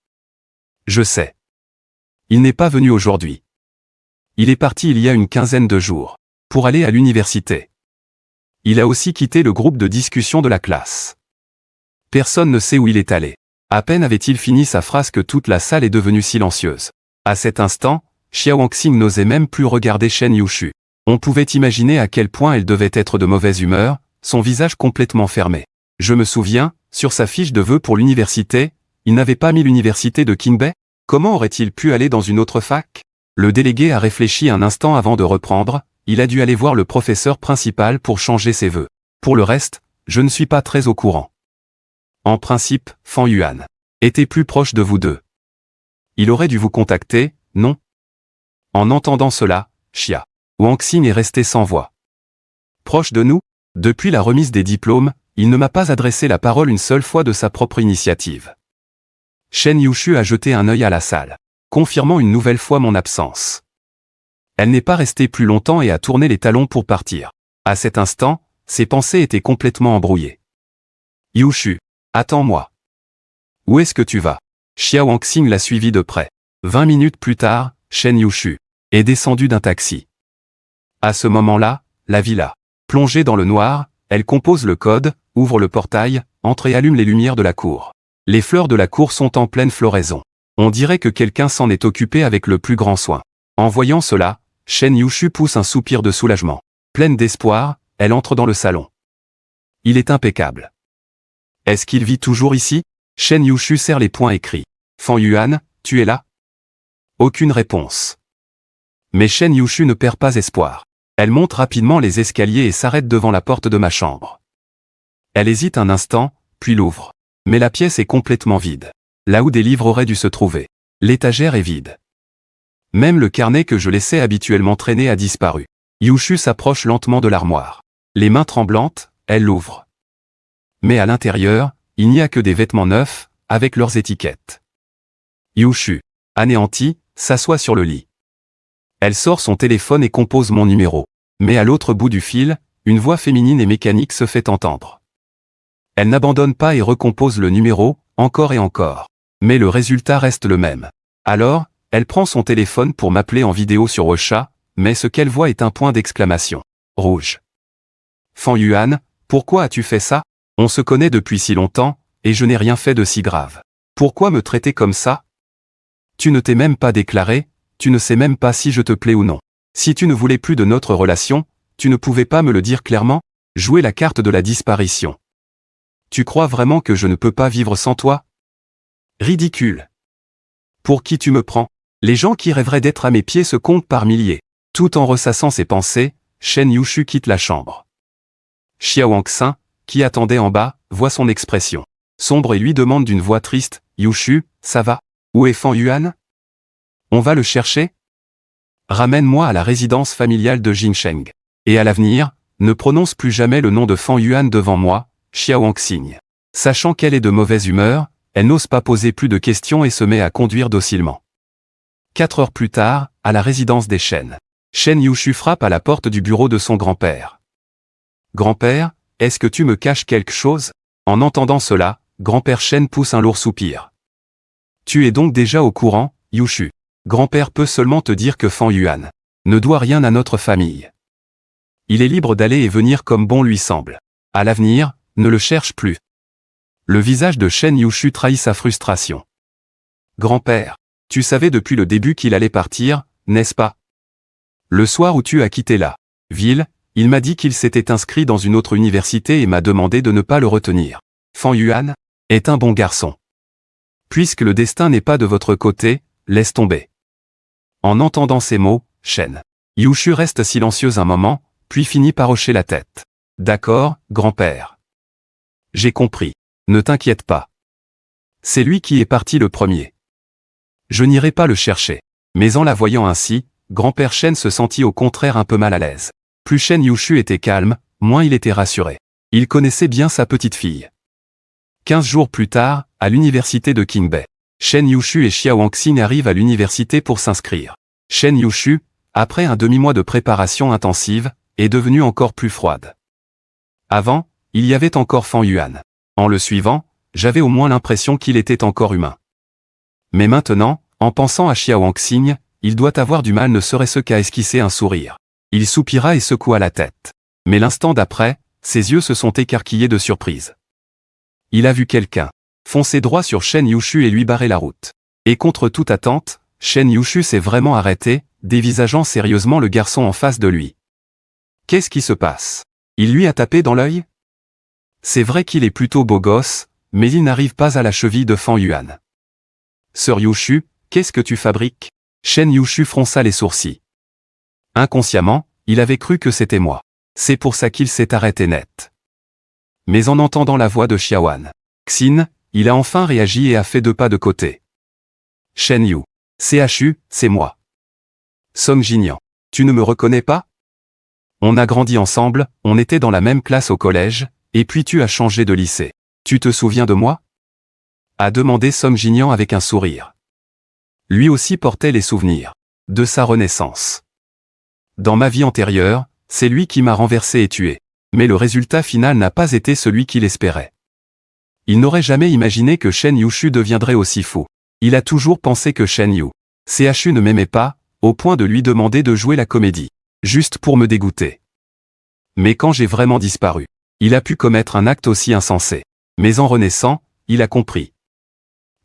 Je sais. Il n'est pas venu aujourd'hui. Il est parti il y a une quinzaine de jours, pour aller à l'université. Il a aussi quitté le groupe de discussion de la classe. Personne ne sait où il est allé. À peine avait-il fini sa phrase que toute la salle est devenue silencieuse. À cet instant, Xiao Wangxing n'osait même plus regarder Shen Yushu. On pouvait imaginer à quel point elle devait être de mauvaise humeur, son visage complètement fermé. Je me souviens, sur sa fiche de vœux pour l'université, il n'avait pas mis l'université de Qingbei? Comment aurait-il pu aller dans une autre fac? Le délégué a réfléchi un instant avant de reprendre, il a dû aller voir le professeur principal pour changer ses vœux. Pour le reste, je ne suis pas très au courant. En principe, Fan Yuan était plus proche de vous deux. Il aurait dû vous contacter, non? En entendant cela, Xiao Wangxing est resté sans voix. Proche de nous? Depuis la remise des diplômes, il ne m'a pas adressé la parole une seule fois de sa propre initiative. Shen Yushu a jeté un œil à la salle, confirmant une nouvelle fois mon absence. Elle n'est pas restée plus longtemps et a tourné les talons pour partir. À cet instant, ses pensées étaient complètement embrouillées. Yushu, attends-moi. Où est-ce que tu vas? Xiao Wangxing l'a suivi de près. 20 minutes plus tard, Shen Yushu est descendu d'un taxi. À ce moment-là, la villa, plongée dans le noir, elle compose le code, ouvre le portail, entre et allume les lumières de la cour. Les fleurs de la cour sont en pleine floraison. On dirait que quelqu'un s'en est occupé avec le plus grand soin. En voyant cela, Shen Yushu pousse un soupir de soulagement. Pleine d'espoir, elle entre dans le salon. Il est impeccable. Est-ce qu'il vit toujours ici? Shen Yushu serre les poings et crie. Fan Yuan, tu es là? Aucune réponse. Mais Shen Yushu ne perd pas espoir. Elle monte rapidement les escaliers et s'arrête devant la porte de ma chambre. Elle hésite un instant, puis l'ouvre. Mais la pièce est complètement vide. Là où des livres auraient dû se trouver. L'étagère est vide. Même le carnet que je laissais habituellement traîner a disparu. Yushu s'approche lentement de l'armoire. Les mains tremblantes, elle l'ouvre. Mais à l'intérieur, il n'y a que des vêtements neufs, avec leurs étiquettes. Yushu, anéantie, s'assoit sur le lit. Elle sort son téléphone et compose mon numéro. Mais à l'autre bout du fil, une voix féminine et mécanique se fait entendre. Elle n'abandonne pas et recompose le numéro, encore et encore. Mais le résultat reste le même. Alors, elle prend son téléphone pour m'appeler en vidéo sur WeChat, mais ce qu'elle voit est un point d'exclamation. Rouge. Fan Yuan, pourquoi as-tu fait ça? On se connaît depuis si longtemps, et je n'ai rien fait de si grave. Pourquoi me traiter comme ça? Tu ne t'es même pas déclaré, tu ne sais même pas si je te plais ou non. Si tu ne voulais plus de notre relation, tu ne pouvais pas me le dire clairement? Jouer la carte de la disparition. Tu crois vraiment que je ne peux pas vivre sans toi? Ridicule. Pour qui tu me prends? Les gens qui rêveraient d'être à mes pieds se comptent par milliers. Tout en ressassant ses pensées, Shen Yushu quitte la chambre. Xiao Wangxing, qui attendait en bas, voit son expression sombre et lui demande d'une voix triste, Yushu, ça va? Où est Fan Yuan? On va le chercher? Ramène-moi à la résidence familiale de Jingsheng. Et à l'avenir, ne prononce plus jamais le nom de Fan Yuan devant moi, Xiao Wangxing. Sachant qu'elle est de mauvaise humeur, elle n'ose pas poser plus de questions et se met à conduire docilement. 4 heures plus tard, à la résidence des Shen. Shen Yushu frappe à la porte du bureau de son grand-père. Grand-père, est-ce que tu me caches quelque chose? En entendant cela, grand-père Shen pousse un lourd soupir. Tu es donc déjà au courant, Yushu. Grand-père peut seulement te dire que Fan Yuan ne doit rien à notre famille. Il est libre d'aller et venir comme bon lui semble. À l'avenir, ne le cherche plus. Le visage de Shen Yushu trahit sa frustration. Grand-père, tu savais depuis le début qu'il allait partir, n'est-ce pas? Le soir où tu as quitté la ville, il m'a dit qu'il s'était inscrit dans une autre université et m'a demandé de ne pas le retenir. Fan Yuan est un bon garçon. Puisque le destin n'est pas de votre côté, laisse tomber. En entendant ces mots, Shen Yushu reste silencieuse un moment, puis finit par hocher la tête. D'accord, grand-père. J'ai compris. Ne t'inquiète pas. C'est lui qui est parti le premier. Je n'irai pas le chercher. Mais en la voyant ainsi, grand-père Shen se sentit au contraire un peu mal à l'aise. Plus Shen Yushu était calme, moins il était rassuré. Il connaissait bien sa petite fille. 15 jours plus tard, à l'université de Qingbei, Shen Yushu et Xiao Wangxing arrivent à l'université pour s'inscrire. Shen Yushu, après un demi-mois de préparation intensive, est devenue encore plus froide. Avant, il y avait encore Fan Yuan. En le suivant, j'avais au moins l'impression qu'il était encore humain. Mais maintenant, en pensant à Xiao Wangxing, il doit avoir du mal ne serait-ce qu'à esquisser un sourire. Il soupira et secoua la tête. Mais l'instant d'après, ses yeux se sont écarquillés de surprise. Il a vu quelqu'un foncer droit sur Shen Yushu et lui barrer la route. Et contre toute attente, Shen Yushu s'est vraiment arrêté, dévisageant sérieusement le garçon en face de lui. Qu'est-ce qui se passe? Il lui a tapé dans l'œil? C'est vrai qu'il est plutôt beau gosse, mais il n'arrive pas à la cheville de Fan Yuan. Sœur Yushu, qu'est-ce que tu fabriques? Shen Yushu fronça les sourcils. Inconsciemment, il avait cru que c'était moi. C'est pour ça qu'il s'est arrêté net. Mais en entendant la voix de Xiao Wangxing, il a enfin réagi et a fait 2 pas de côté. Shen Yu. CHU, c'est moi. Song Jinian. Tu ne me reconnais pas? On a grandi ensemble, on était dans la même classe au collège, et puis tu as changé de lycée. Tu te souviens de moi? A demandé Song Jinian avec un sourire. Lui aussi portait les souvenirs de sa renaissance. Dans ma vie antérieure, c'est lui qui m'a renversé et tué. Mais le résultat final n'a pas été celui qu'il espérait. Il n'aurait jamais imaginé que Shen Yushu deviendrait aussi fou. Il a toujours pensé que Shen Yu CHU ne m'aimait pas, au point de lui demander de jouer la comédie, juste pour me dégoûter. Mais quand j'ai vraiment disparu, il a pu commettre un acte aussi insensé. Mais en renaissant, il a compris.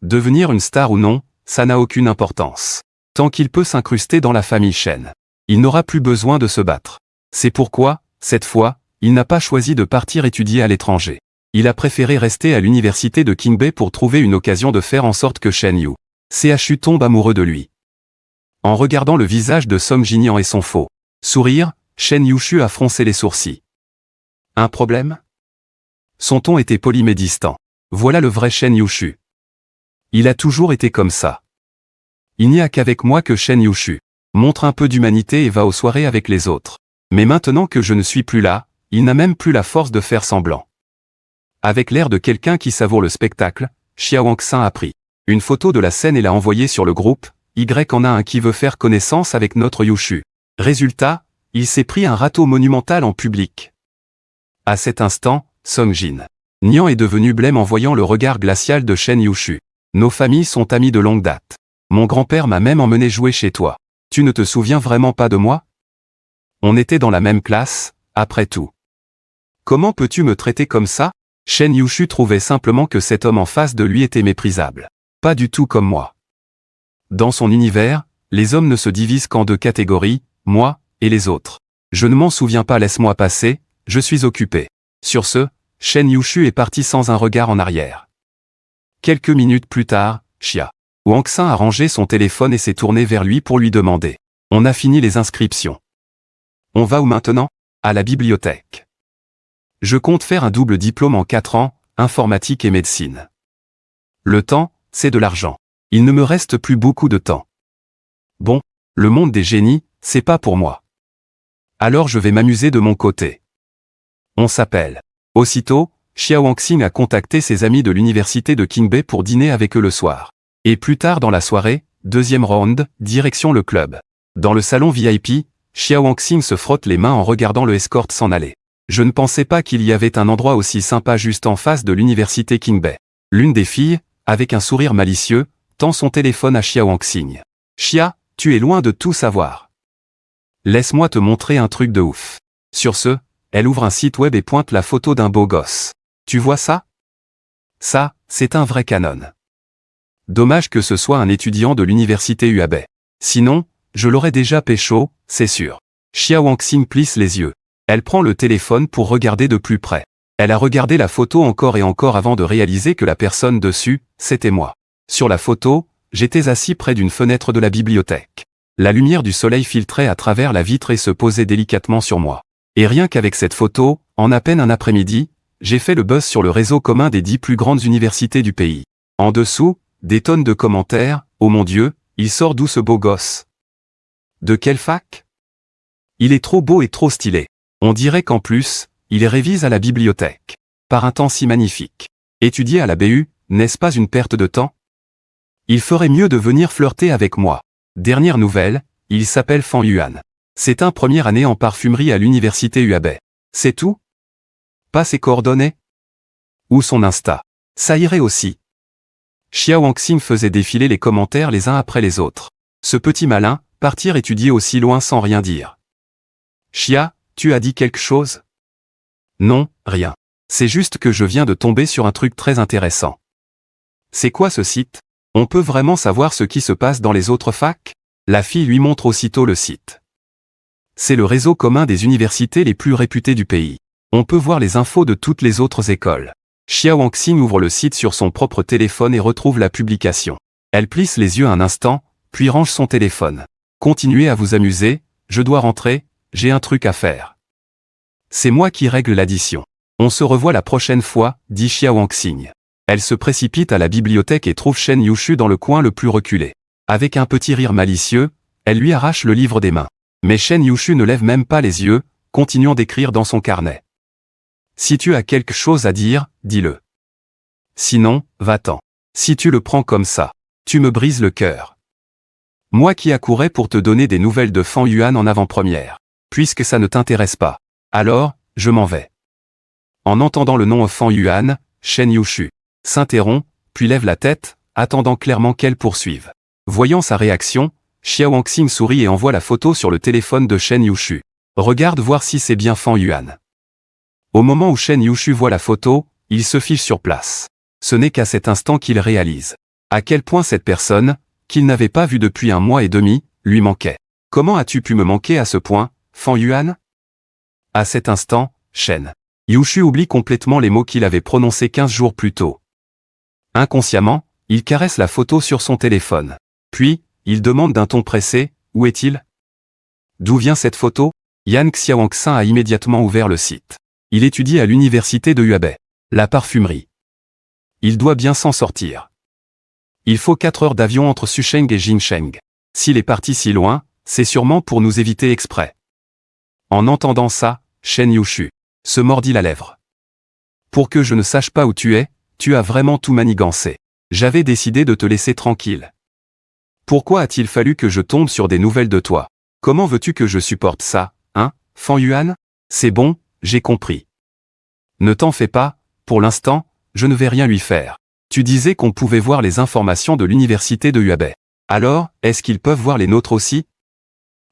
Devenir une star ou non, ça n'a aucune importance. Tant qu'il peut s'incruster dans la famille Shen, il n'aura plus besoin de se battre. C'est pourquoi, cette fois, il n'a pas choisi de partir étudier à l'étranger. Il a préféré rester à l'université de Qingbei pour trouver une occasion de faire en sorte que Shen Yu CHU tombe amoureux de lui. En regardant le visage de Song Jinian et son faux sourire, Shen Yushu a froncé les sourcils. Un problème? Son ton était poli mais distant. Voilà le vrai Shen Yushu. Il a toujours été comme ça. Il n'y a qu'avec moi que Shen Yushu montre un peu d'humanité et va aux soirées avec les autres. Mais maintenant que je ne suis plus là, il n'a même plus la force de faire semblant. Avec l'air de quelqu'un qui savoure le spectacle, Xiao Wangxing a pris une photo de la scène et l'a envoyée sur le groupe. Y en a un qui veut faire connaissance avec notre Yushu. Résultat, il s'est pris un râteau monumental en public. À cet instant, Song Jinian est devenu blême en voyant le regard glacial de Shen Yushu. Nos familles sont amies de longue date. Mon grand-père m'a même emmené jouer chez toi. Tu ne te souviens vraiment pas de moi? On était dans la même classe, après tout. Comment peux-tu me traiter comme ça? Shen Yushu trouvait simplement que cet homme en face de lui était méprisable. Pas du tout comme moi. Dans son univers, les hommes ne se divisent qu'en 2 catégories, moi et les autres. Je ne m'en souviens pas, laisse-moi passer, je suis occupé. Sur ce, Shen Yushu est parti sans un regard en arrière. Quelques minutes plus tard, Xiao Wangxing a rangé son téléphone et s'est tourné vers lui pour lui demander. On a fini les inscriptions. On va où maintenant? À la bibliothèque. Je compte faire un double diplôme en 4 ans, informatique et médecine. Le temps, c'est de l'argent. Il ne me reste plus beaucoup de temps. Bon, le monde des génies, c'est pas pour moi. Alors je vais m'amuser de mon côté. On s'appelle. Aussitôt, Xiao Wangxing a contacté ses amis de l'université de Qingbei pour dîner avec eux le soir. Et plus tard dans la soirée, 2e round, direction le club. Dans le salon VIP, Xiao Wangxing se frotte les mains en regardant le escorte s'en aller. Je ne pensais pas qu'il y avait un endroit aussi sympa juste en face de l'université Qingbei. L'une des filles, avec un sourire malicieux, tend son téléphone à Xiao Wangxing. Xia, tu es loin de tout savoir. Laisse-moi te montrer un truc de ouf. Sur ce, elle ouvre un site web et pointe la photo d'un beau gosse. Tu vois ça? Ça, c'est un vrai canon. Dommage que ce soit un étudiant de l'université UAB. Sinon, je l'aurais déjà pécho, c'est sûr. Xiao Wangxing plisse les yeux. Elle prend le téléphone pour regarder de plus près. Elle a regardé la photo encore et encore avant de réaliser que la personne dessus, c'était moi. Sur la photo, j'étais assis près d'une fenêtre de la bibliothèque. La lumière du soleil filtrait à travers la vitre et se posait délicatement sur moi. Et rien qu'avec cette photo, en à peine un après-midi, j'ai fait le buzz sur le réseau commun des 10 plus grandes universités du pays. En dessous, des tonnes de commentaires. Oh mon Dieu, il sort d'où ce beau gosse? De quelle fac? Il est trop beau et trop stylé. On dirait qu'en plus, il révise à la bibliothèque. Par un temps si magnifique. Étudier à la BU, n'est-ce pas une perte de temps? Il ferait mieux de venir flirter avec moi. Dernière nouvelle, il s'appelle Fan Yuan. C'est un première année en parfumerie à l'université UAB. C'est tout? Pas ses coordonnées? Ou son Insta? Ça irait aussi. Xiao Wangxing faisait défiler les commentaires les uns après les autres. Ce petit malin, partir étudier aussi loin sans rien dire. Xia, tu as dit quelque chose? Non, rien. C'est juste que je viens de tomber sur un truc très intéressant. C'est quoi ce site? On peut vraiment savoir ce qui se passe dans les autres facs? La fille lui montre aussitôt le site. C'est le réseau commun des universités les plus réputées du pays. On peut voir les infos de toutes les autres écoles. Xiao Wangxing ouvre le site sur son propre téléphone et retrouve la publication. Elle plisse les yeux un instant, puis range son téléphone. Continuez à vous amuser, je dois rentrer, j'ai un truc à faire. C'est moi qui règle l'addition. On se revoit la prochaine fois, dit Xiao Wangxing. Elle se précipite à la bibliothèque et trouve Shen Yushu dans le coin le plus reculé. Avec un petit rire malicieux, elle lui arrache le livre des mains. Mais Shen Yushu ne lève même pas les yeux, continuant d'écrire dans son carnet. Si tu as quelque chose à dire, dis-le. Sinon, va-t'en. Si tu le prends comme ça, tu me brises le cœur. Moi qui accourais pour te donner des nouvelles de Fan Yuan en avant-première. Puisque ça ne t'intéresse pas. Alors, je m'en vais. En entendant le nom Fan Yuan, Shen Yushu s'interrompt, puis lève la tête, attendant clairement qu'elle poursuive. Voyant sa réaction, Xiao Wangxing sourit et envoie la photo sur le téléphone de Shen Yushu. Regarde voir si c'est bien Fan Yuan. Au moment où Shen Yushu voit la photo, il se fiche sur place. Ce n'est qu'à cet instant qu'il réalise à quel point cette personne, qu'il n'avait pas vue depuis 1 mois et demi, lui manquait. Comment as-tu pu me manquer à ce point, Fan Yuan? À cet instant, Shen Yushu oublie complètement les mots qu'il avait prononcés 15 jours plus tôt. Inconsciemment, il caresse la photo sur son téléphone. Puis, il demande d'un ton pressé, où est-il? D'où vient cette photo? Yan Xiaowangxin a immédiatement ouvert le site. Il étudie à l'université de Huabei. La parfumerie. Il doit bien s'en sortir. Il faut 4 heures d'avion entre Susheng et Jincheng. S'il est parti si loin, c'est sûrement pour nous éviter exprès. En entendant ça, Shen Yushu se mordit la lèvre. Pour que je ne sache pas où tu es, tu as vraiment tout manigancé. J'avais décidé de te laisser tranquille. Pourquoi a-t-il fallu que je tombe sur des nouvelles de toi? Comment veux-tu que je supporte ça, hein, Fan Yuan? C'est bon, j'ai compris. Ne t'en fais pas, pour l'instant, je ne vais rien lui faire. Tu disais qu'on pouvait voir les informations de l'université de Huabei. Alors, est-ce qu'ils peuvent voir les nôtres aussi?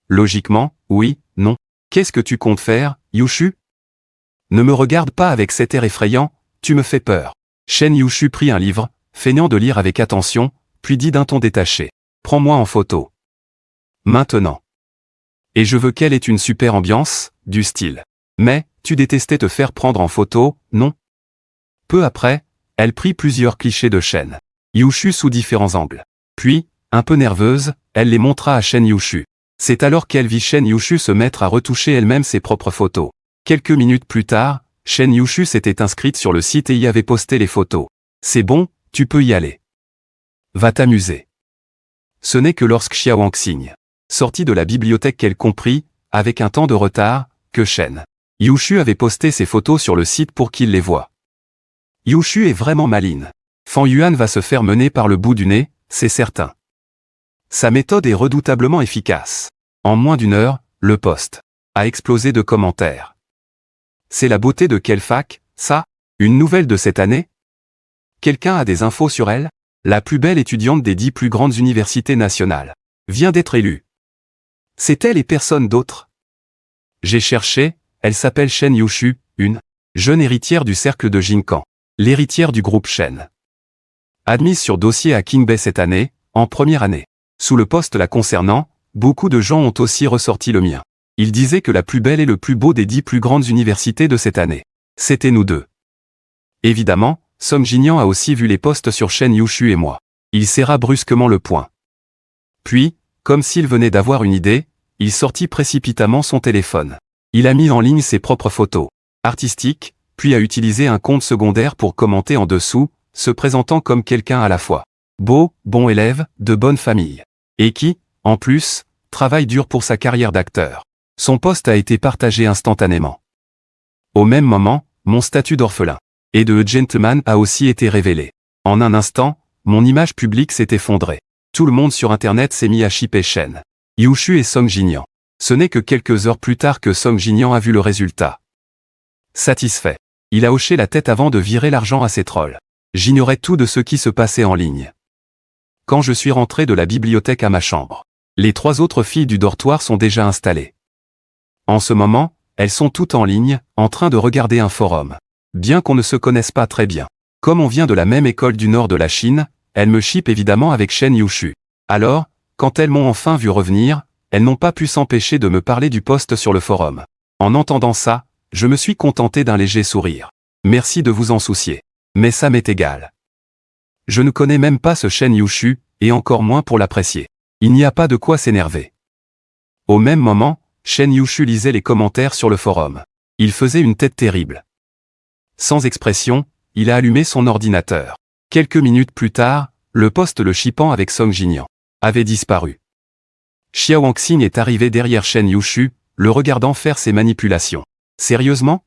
Logiquement, oui, non. Qu'est-ce que tu comptes faire, Yushu? Ne me regarde pas avec cet air effrayant, tu me fais peur. Shen Yushu prit un livre, feignant de lire avec attention, puis dit d'un ton détaché. Prends-moi en photo. Maintenant. Et je veux qu'elle ait une super ambiance, du style. Mais, tu détestais te faire prendre en photo, non? Peu après, elle prit plusieurs clichés de Shen Yushu sous différents angles. Puis, un peu nerveuse, elle les montra à Shen Yushu. C'est alors qu'elle vit Shen Yushu se mettre à retoucher elle-même ses propres photos. Quelques minutes plus tard, Shen Yushu s'était inscrite sur le site et y avait posté les photos. C'est bon, tu peux y aller. Va t'amuser. Ce n'est que lorsque Xiao Wangxing sortit de la bibliothèque qu'elle comprit, avec un temps de retard, que Shen Yushu avait posté ses photos sur le site pour qu'il les voie. Yushu est vraiment maline. Fan Yuan va se faire mener par le bout du nez, c'est certain. Sa méthode est redoutablement efficace. En moins d'1 heure, le post a explosé de commentaires. C'est la beauté de quelle fac, ça? Une nouvelle de cette année? Quelqu'un a des infos sur elle? La plus belle étudiante des 10 plus grandes universités nationales vient d'être élue. C'est elle et personne d'autre. J'ai cherché, elle s'appelle Shen Yushu, une jeune héritière du cercle de Jinkan, l'héritière du groupe Shen. Admise sur dossier à Qingbei cette année, en première année. Sous le poste la concernant, beaucoup de gens ont aussi ressorti le mien. Ils disaient que la plus belle et le plus beau des 10 plus grandes universités de cette année. C'était nous deux. Évidemment, Song Jinian a aussi vu les posts sur Shen Yushu et moi. Il serra brusquement le poing. Puis, comme s'il venait d'avoir une idée, il sortit précipitamment son téléphone. Il a mis en ligne ses propres photos artistiques, puis a utilisé un compte secondaire pour commenter en dessous, se présentant comme quelqu'un à la fois beau, bon élève, de bonne famille. Et qui, en plus, travaille dur pour sa carrière d'acteur. Son post a été partagé instantanément. Au même moment, mon statut d'orphelin et de gentleman a aussi été révélé. En un instant, mon image publique s'est effondrée. Tout le monde sur Internet s'est mis à shipper Shen Yushu et Song Jinian. Ce n'est que quelques heures plus tard que Song Jinian a vu le résultat. Satisfait. Il a hoché la tête avant de virer l'argent à ses trolls. J'ignorais tout de ce qui se passait en ligne. Quand je suis rentré de la bibliothèque à ma chambre, les 3 autres filles du dortoir sont déjà installées. En ce moment, elles sont toutes en ligne, en train de regarder un forum. Bien qu'on ne se connaisse pas très bien. Comme on vient de la même école du nord de la Chine, elles me chippent évidemment avec Shen Yushu. Alors, quand elles m'ont enfin vu revenir, elles n'ont pas pu s'empêcher de me parler du post sur le forum. En entendant ça, je me suis contenté d'un léger sourire. Merci de vous en soucier. Mais ça m'est égal. Je ne connais même pas ce Shen Yushu, et encore moins pour l'apprécier. Il n'y a pas de quoi s'énerver. Au même moment, Shen Yushu lisait les commentaires sur le forum. Il faisait une tête terrible. Sans expression, il a allumé son ordinateur. Quelques minutes plus tard, le poste le chippant avec Song Jinyan avait disparu. Xiao Wangxing est arrivé derrière Shen Yushu, le regardant faire ses manipulations. Sérieusement?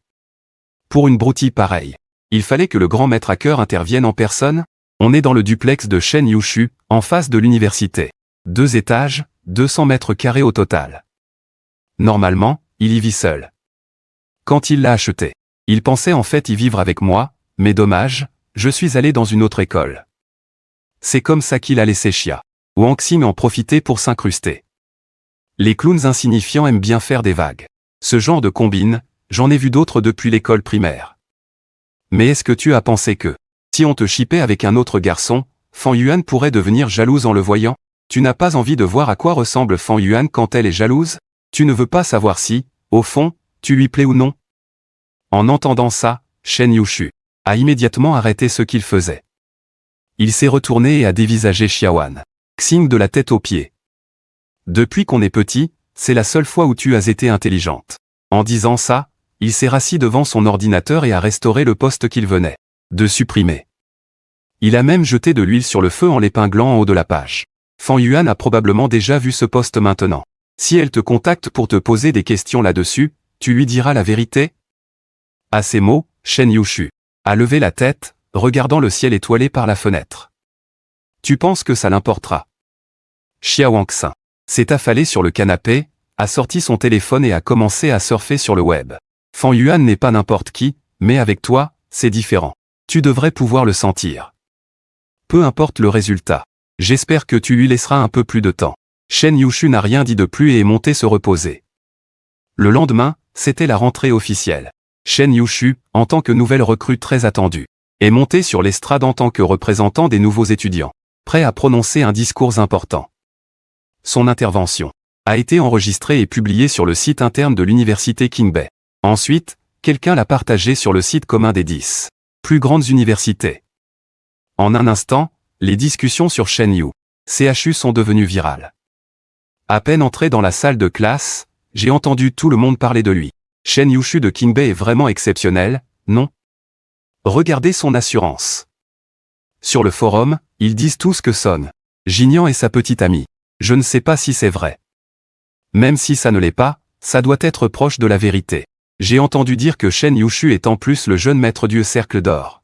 Pour une broutille pareille, il fallait que le grand maître hacker intervienne en personne? On est dans le duplex de Shen Yushu, en face de l'université. 2 étages, 200 mètres carrés au total. Normalement, il y vit seul. Quand il l'a acheté, il pensait en fait y vivre avec moi, mais dommage, je suis allé dans une autre école. C'est comme ça qu'il a laissé Xia Wangxing en profiter pour s'incruster. Les clowns insignifiants aiment bien faire des vagues. Ce genre de combine, j'en ai vu d'autres depuis l'école primaire. Mais est-ce que tu as pensé que, si on te chippait avec un autre garçon, Fan Yuan pourrait devenir jalouse en le voyant? Tu n'as pas envie de voir à quoi ressemble Fan Yuan quand elle est jalouse? Tu ne veux pas savoir si, au fond, tu lui plais ou non? En entendant ça, Shen Yushu a immédiatement arrêté ce qu'il faisait. Il s'est retourné et a dévisagé Xiao Wangxing de la tête aux pieds. Depuis qu'on est petit, c'est la seule fois où tu as été intelligente. En disant ça, il s'est rassis devant son ordinateur et a restauré le poste qu'il venait de supprimer. Il a même jeté de l'huile sur le feu en l'épinglant en haut de la page. Fan Yuan a probablement déjà vu ce poste maintenant. Si elle te contacte pour te poser des questions là-dessus, tu lui diras la vérité? À ces mots, Shen Yushu a levé la tête, regardant le ciel étoilé par la fenêtre. Tu penses que ça l'importera? Xiao Wangxing s'est affalé sur le canapé, a sorti son téléphone et a commencé à surfer sur le web. Fan Yuan n'est pas n'importe qui, mais avec toi, c'est différent. Tu devrais pouvoir le sentir. Peu importe le résultat. J'espère que tu lui laisseras un peu plus de temps. Shen Yushu n'a rien dit de plus et est monté se reposer. Le lendemain, c'était la rentrée officielle. Shen Yushu, en tant que nouvelle recrue très attendue, est monté sur l'estrade en tant que représentant des nouveaux étudiants, prêt à prononcer un discours important. Son intervention a été enregistrée et publiée sur le site interne de l'université Qingbei. Ensuite, quelqu'un l'a partagée sur le site commun des 10 plus grandes universités. En un instant, les discussions sur Shen Yu CHU sont devenues virales. À peine entré dans la salle de classe, j'ai entendu tout le monde parler de lui. Shen Yushu de Qingbei est vraiment exceptionnel, non? Regardez son assurance. Sur le forum, ils disent tous que Son Jinyan est sa petite amie. Je ne sais pas si c'est vrai. Même si ça ne l'est pas, ça doit être proche de la vérité. J'ai entendu dire que Shen Yushu est en plus le jeune maître du cercle d'or.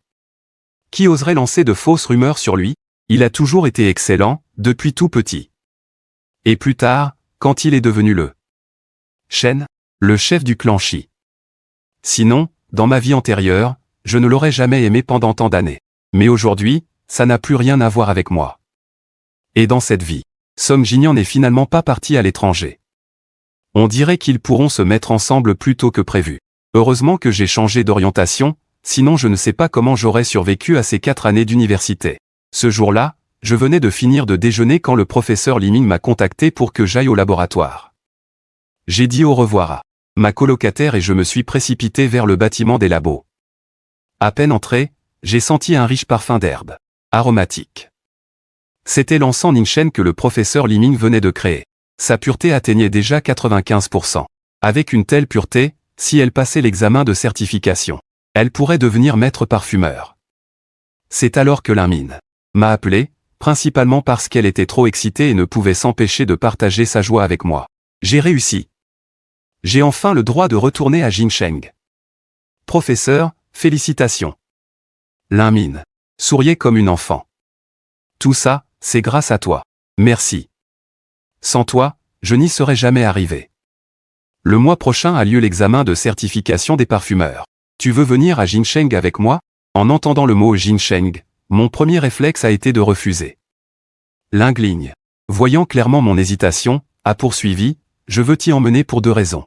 Qui oserait lancer de fausses rumeurs sur lui? Il a toujours été excellent, depuis tout petit. Et plus tard, quand il est devenu le chef du clan Shi. Sinon, dans ma vie antérieure, je ne l'aurais jamais aimé pendant tant d'années. Mais aujourd'hui, ça n'a plus rien à voir avec moi. Et dans cette vie, Song Jinyan n'est finalement pas parti à l'étranger. On dirait qu'ils pourront se mettre ensemble plus tôt que prévu. Heureusement que j'ai changé d'orientation, sinon je ne sais pas comment j'aurais survécu à ces 4 années d'université. Ce jour-là, je venais de finir de déjeuner quand le professeur Liming m'a contacté pour que j'aille au laboratoire. J'ai dit au revoir à ma colocataire et je me suis précipité vers le bâtiment des labos. À peine entré, j'ai senti un riche parfum d'herbe aromatique. C'était l'encens Ningchen que le professeur Liming venait de créer. Sa pureté atteignait déjà 95%. Avec une telle pureté, si elle passait l'examen de certification, elle pourrait devenir maître parfumeur. C'est alors que Liming m'a appelé, principalement parce qu'elle était trop excitée et ne pouvait s'empêcher de partager sa joie avec moi. J'ai réussi. J'ai enfin le droit de retourner à Jinsheng. Professeur, félicitations. Liming souriait comme une enfant. Tout ça, c'est grâce à toi. Merci. Sans toi, je n'y serais jamais arrivé. Le mois prochain a lieu l'examen de certification des parfumeurs. Tu veux venir à Jinsheng avec moi? En entendant le mot Jinsheng, mon premier réflexe a été de refuser. Ling Ling, voyant clairement mon hésitation, a poursuivi, je veux t'y emmener pour 2 raisons.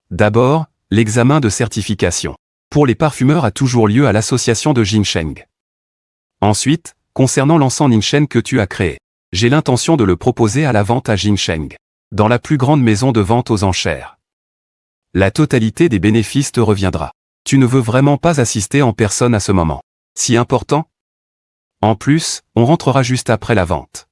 D'abord, l'examen de certification pour les parfumeurs a toujours lieu à l'association de Jinsheng. Ensuite, concernant l'encens Ningchen que tu as créé, j'ai l'intention de le proposer à la vente à Jinsheng, dans la plus grande maison de vente aux enchères. La totalité des bénéfices te reviendra. Tu ne veux vraiment pas assister en personne à ce moment si important? En plus, on rentrera juste après la vente.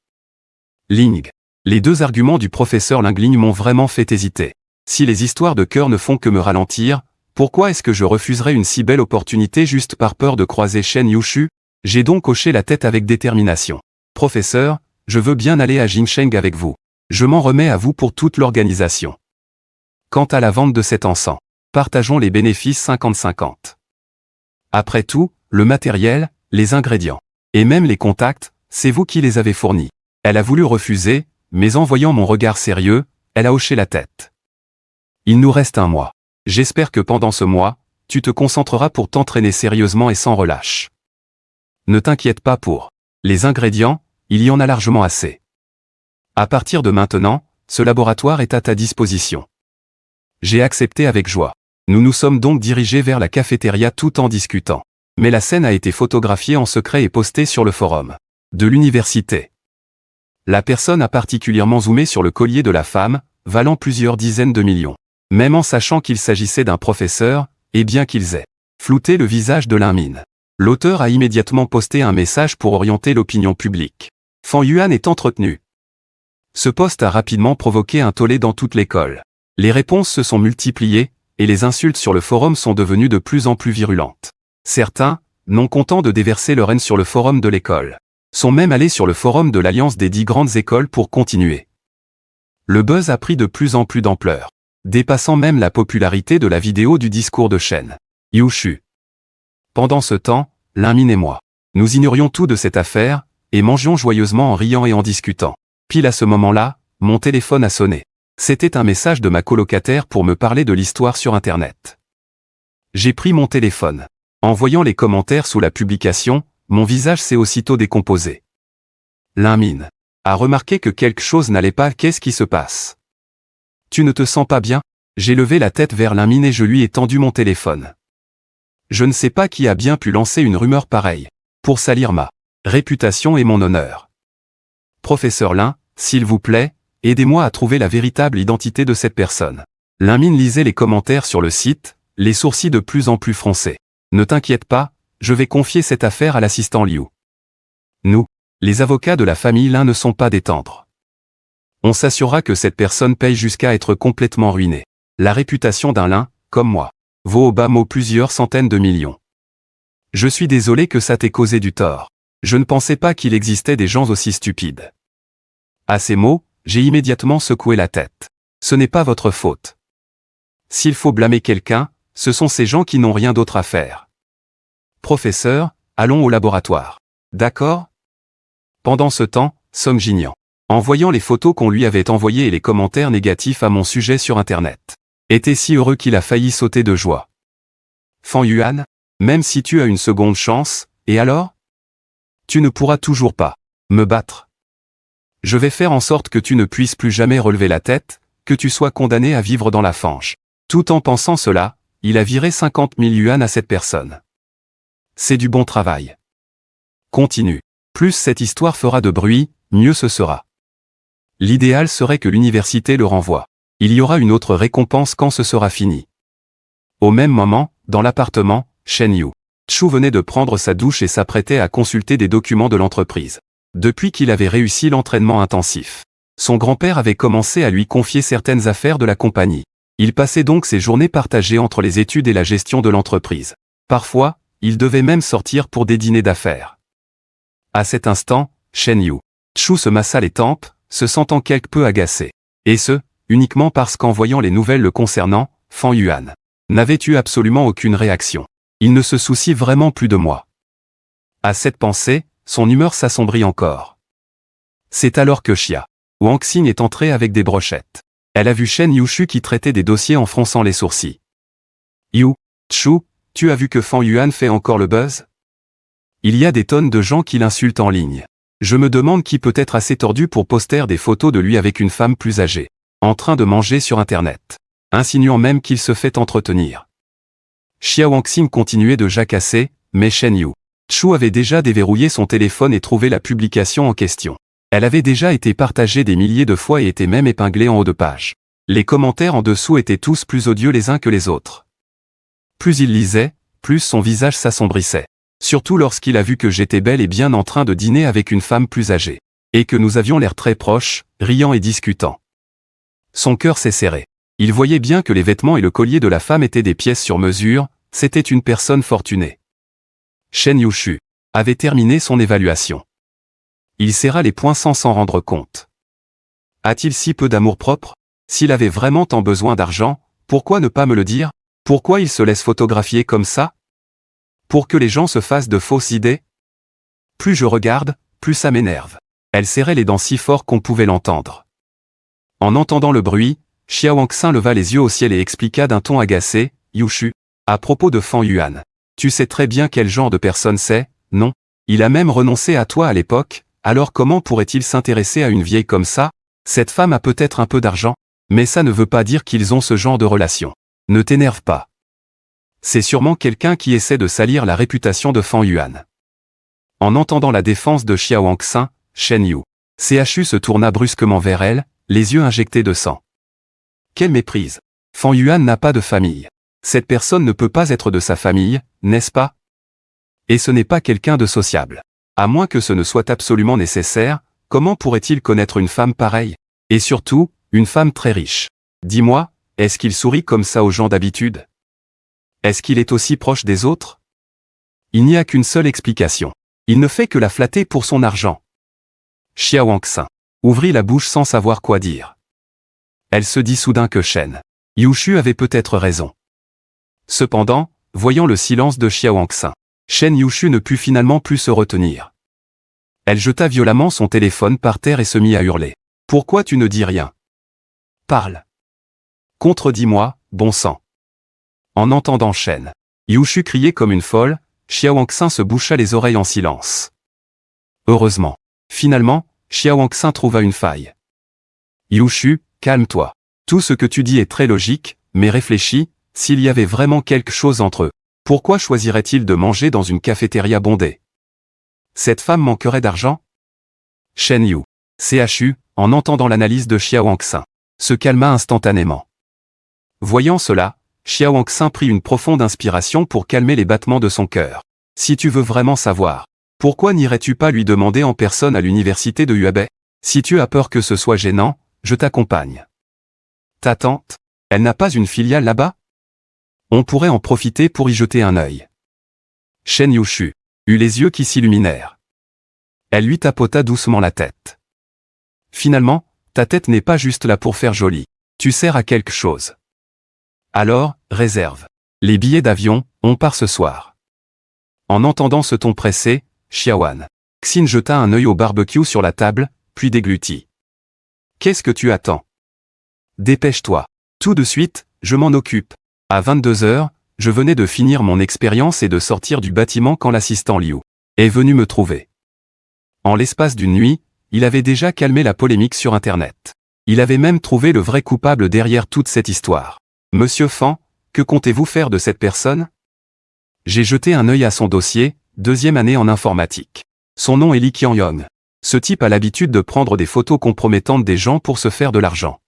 Ling. Les 2 arguments du professeur Ling Ling m'ont vraiment fait hésiter. Si les histoires de cœur ne font que me ralentir, pourquoi est-ce que je refuserais une si belle opportunité juste par peur de croiser Shen Yushu? J'ai donc hoché la tête avec détermination. Professeur, je veux bien aller à Jinsheng avec vous. Je m'en remets à vous pour toute l'organisation. Quant à la vente de cet encens, partageons les bénéfices 50-50. Après tout, le matériel, les ingrédients, et même les contacts, c'est vous qui les avez fournis. Elle a voulu refuser, mais en voyant mon regard sérieux, elle a hoché la tête. Il nous reste 1 mois. J'espère que pendant ce mois, tu te concentreras pour t'entraîner sérieusement et sans relâche. Ne t'inquiète pas pour les ingrédients, il y en a largement assez. À partir de maintenant, ce laboratoire est à ta disposition. J'ai accepté avec joie. Nous nous sommes donc dirigés vers la cafétéria tout en discutant. Mais la scène a été photographiée en secret et postée sur le forum de l'université. La personne a particulièrement zoomé sur le collier de la femme, valant plusieurs dizaines de millions. Même en sachant qu'il s'agissait d'un professeur, et bien qu'ils aient flouté le visage de Ling Ling, l'auteur a immédiatement posté un message pour orienter l'opinion publique. Fan Yuan est entretenu. Ce post a rapidement provoqué un tollé dans toute l'école. Les réponses se sont multipliées, et les insultes sur le forum sont devenues de plus en plus virulentes. Certains, non contents de déverser leur haine sur le forum de l'école, sont même allés sur le forum de l'Alliance des 10 grandes écoles pour continuer. Le buzz a pris de plus en plus d'ampleur, dépassant même la popularité de la vidéo du discours de Shen Yushu. Pendant ce temps, Ling Ling et moi, nous ignorions tout de cette affaire, et mangions joyeusement en riant et en discutant. Pile à ce moment-là, mon téléphone a sonné. C'était un message de ma colocataire pour me parler de l'histoire sur Internet. J'ai pris mon téléphone. En voyant les commentaires sous la publication, mon visage s'est aussitôt décomposé. Ling Ling a remarqué que quelque chose n'allait pas. Qu'est-ce qui se passe? Tu ne te sens pas bien? J'ai levé la tête vers Ling Ling et je lui ai tendu mon téléphone. Je ne sais pas qui a bien pu lancer une rumeur pareille, pour salir ma réputation et mon honneur. Professeur Ling, s'il vous plaît, aidez-moi à trouver la véritable identité de cette personne. Ling Ling lisait les commentaires sur le site, les sourcils de plus en plus froncés. Ne t'inquiète pas, je vais confier cette affaire à l'assistant Liu. Nous, les avocats de la famille Ling ne sont pas des tendres. On s'assurera que cette personne paye jusqu'à être complètement ruinée. La réputation d'un Ling, comme moi, vaut au bas mot plusieurs centaines de millions. Je suis désolé que ça t'ait causé du tort. Je ne pensais pas qu'il existait des gens aussi stupides. À ces mots, j'ai immédiatement secoué la tête. Ce n'est pas votre faute. S'il faut blâmer quelqu'un, ce sont ces gens qui n'ont rien d'autre à faire. Professeur, allons au laboratoire. D'accord? Pendant ce temps, Song Jinyan, en voyant les photos qu'on lui avait envoyées et les commentaires négatifs à mon sujet sur Internet, était si heureux qu'il a failli sauter de joie. Fan Yuan, même si tu as une seconde chance, et alors? Tu ne pourras toujours pas me battre. Je vais faire en sorte que tu ne puisses plus jamais relever la tête, que tu sois condamné à vivre dans la fange. Tout en pensant cela, il a viré 50 000 yuan à cette personne. C'est du bon travail. Continue. Plus cette histoire fera de bruit, mieux ce sera. L'idéal serait que l'université le renvoie. Il y aura une autre récompense quand ce sera fini. Au même moment, dans l'appartement, Shen Yushu venait de prendre sa douche et s'apprêtait à consulter des documents de l'entreprise. Depuis qu'il avait réussi l'entraînement intensif, son grand-père avait commencé à lui confier certaines affaires de la compagnie. Il passait donc ses journées partagées entre les études et la gestion de l'entreprise. Parfois, il devait même sortir pour des dîners d'affaires. À cet instant, Shen Yushu se massa les tempes, se sentant quelque peu agacé. Et ce, uniquement parce qu'en voyant les nouvelles le concernant, Fan Yuan n'avait eu absolument aucune réaction. Il ne se soucie vraiment plus de moi. À cette pensée, son humeur s'assombrit encore. C'est alors que Xia Wangxing est entrée avec des brochettes. Elle a vu Shen Yushu qui traitait des dossiers en fronçant les sourcils. Yushu, tu as vu que Fan Yuan fait encore le buzz? Il y a des tonnes de gens qui l'insultent en ligne. Je me demande qui peut être assez tordu pour poster des photos de lui avec une femme plus âgée, en train de manger sur Internet, insinuant même qu'il se fait entretenir. Xiao Wangxing continuait de jacasser, mais Shen Yuchu avait déjà déverrouillé son téléphone et trouvé la publication en question. Elle avait déjà été partagée des milliers de fois et était même épinglée en haut de page. Les commentaires en dessous étaient tous plus odieux les uns que les autres. Plus il lisait, plus son visage s'assombrissait. Surtout lorsqu'il a vu que j'étais bel et bien en train de dîner avec une femme plus âgée. Et que nous avions l'air très proches, riant et discutant. Son cœur s'est serré. Il voyait bien que les vêtements et le collier de la femme étaient des pièces sur mesure, c'était une personne fortunée. Shen Yuchu avait terminé son évaluation. Il serra les poings sans s'en rendre compte. A-t-il si peu d'amour-propre? S'il avait vraiment tant besoin d'argent, pourquoi ne pas me le dire? Pourquoi il se laisse photographier comme ça? Pour que les gens se fassent de fausses idées? Plus je regarde, plus ça m'énerve. Elle serrait les dents si fort qu'on pouvait l'entendre. En entendant le bruit, Xiao Wangxing leva les yeux au ciel et expliqua d'un ton agacé, « Yuchu, à propos de Fan Yuan. Tu sais très bien quel genre de personne c'est, non? Il a même renoncé à toi à l'époque, alors comment pourrait-il s'intéresser à une vieille comme ça? Cette femme a peut-être un peu d'argent, mais ça ne veut pas dire qu'ils ont ce genre de relation. Ne t'énerve pas. C'est sûrement quelqu'un qui essaie de salir la réputation de Fan Yuan. » En entendant la défense de Xiao Wangxing, Shen Yuchu se tourna brusquement vers elle, les yeux injectés de sang. Quelle méprise! Fan Yuan n'a pas de famille. Cette personne ne peut pas être de sa famille, n'est-ce pas? Et ce n'est pas quelqu'un de sociable. À moins que ce ne soit absolument nécessaire, comment pourrait-il connaître une femme pareille? Et surtout, une femme très riche. Dis-moi, est-ce qu'il sourit comme ça aux gens d'habitude? Est-ce qu'il est aussi proche des autres? Il n'y a qu'une seule explication. Il ne fait que la flatter pour son argent. Xiao Wangxing ouvrit la bouche sans savoir quoi dire. Elle se dit soudain que Shen Yuchu avait peut-être raison. Cependant, voyant le silence de Xiao Wangxing, Shen Yuchu ne put finalement plus se retenir. Elle jeta violemment son téléphone par terre et se mit à hurler. « Pourquoi tu ne dis rien? Parle. Contredis-moi, bon sang. » En entendant Shen Yuchu crier comme une folle, Xiao Wangxing se boucha les oreilles en silence. Heureusement. Finalement, Xiao Wangxing trouva une faille. « Yuchu, calme-toi. Tout ce que tu dis est très logique, mais réfléchis, s'il y avait vraiment quelque chose entre eux, pourquoi choisirait-il de manger dans une cafétéria bondée? Cette femme manquerait d'argent? » Shen Yuchu, en entendant l'analyse de Xiao Wangxing, se calma instantanément. Voyant cela, Xiao Wangxing prit une profonde inspiration pour calmer les battements de son cœur. « Si tu veux vraiment savoir, pourquoi n'irais-tu pas lui demander en personne à l'université de Huabei? Si tu as peur que ce soit gênant, je t'accompagne. Ta tante, elle n'a pas une filiale là-bas? On pourrait en profiter pour y jeter un œil. » Shen Yuchu eut les yeux qui s'illuminèrent. Elle lui tapota doucement la tête. « Finalement, ta tête n'est pas juste là pour faire joli. Tu sers à quelque chose. Alors, réserve. Les billets d'avion, on part ce soir. » En entendant ce ton pressé, Xiao Wangxing jeta un œil au barbecue sur la table, puis déglutit. « Qu'est-ce que tu attends? Dépêche-toi. Tout de suite, je m'en occupe. » À 22h, je venais de finir mon expérience et de sortir du bâtiment quand l'assistant Liu est venu me trouver. En l'espace d'une nuit, il avait déjà calmé la polémique sur Internet. Il avait même trouvé le vrai coupable derrière toute cette histoire. « Monsieur Fan, que comptez-vous faire de cette personne? » J'ai jeté un œil à son dossier, 2e année en informatique. Son nom est Li Qianyong. Ce type a l'habitude de prendre des photos compromettantes des gens pour se faire de l'argent.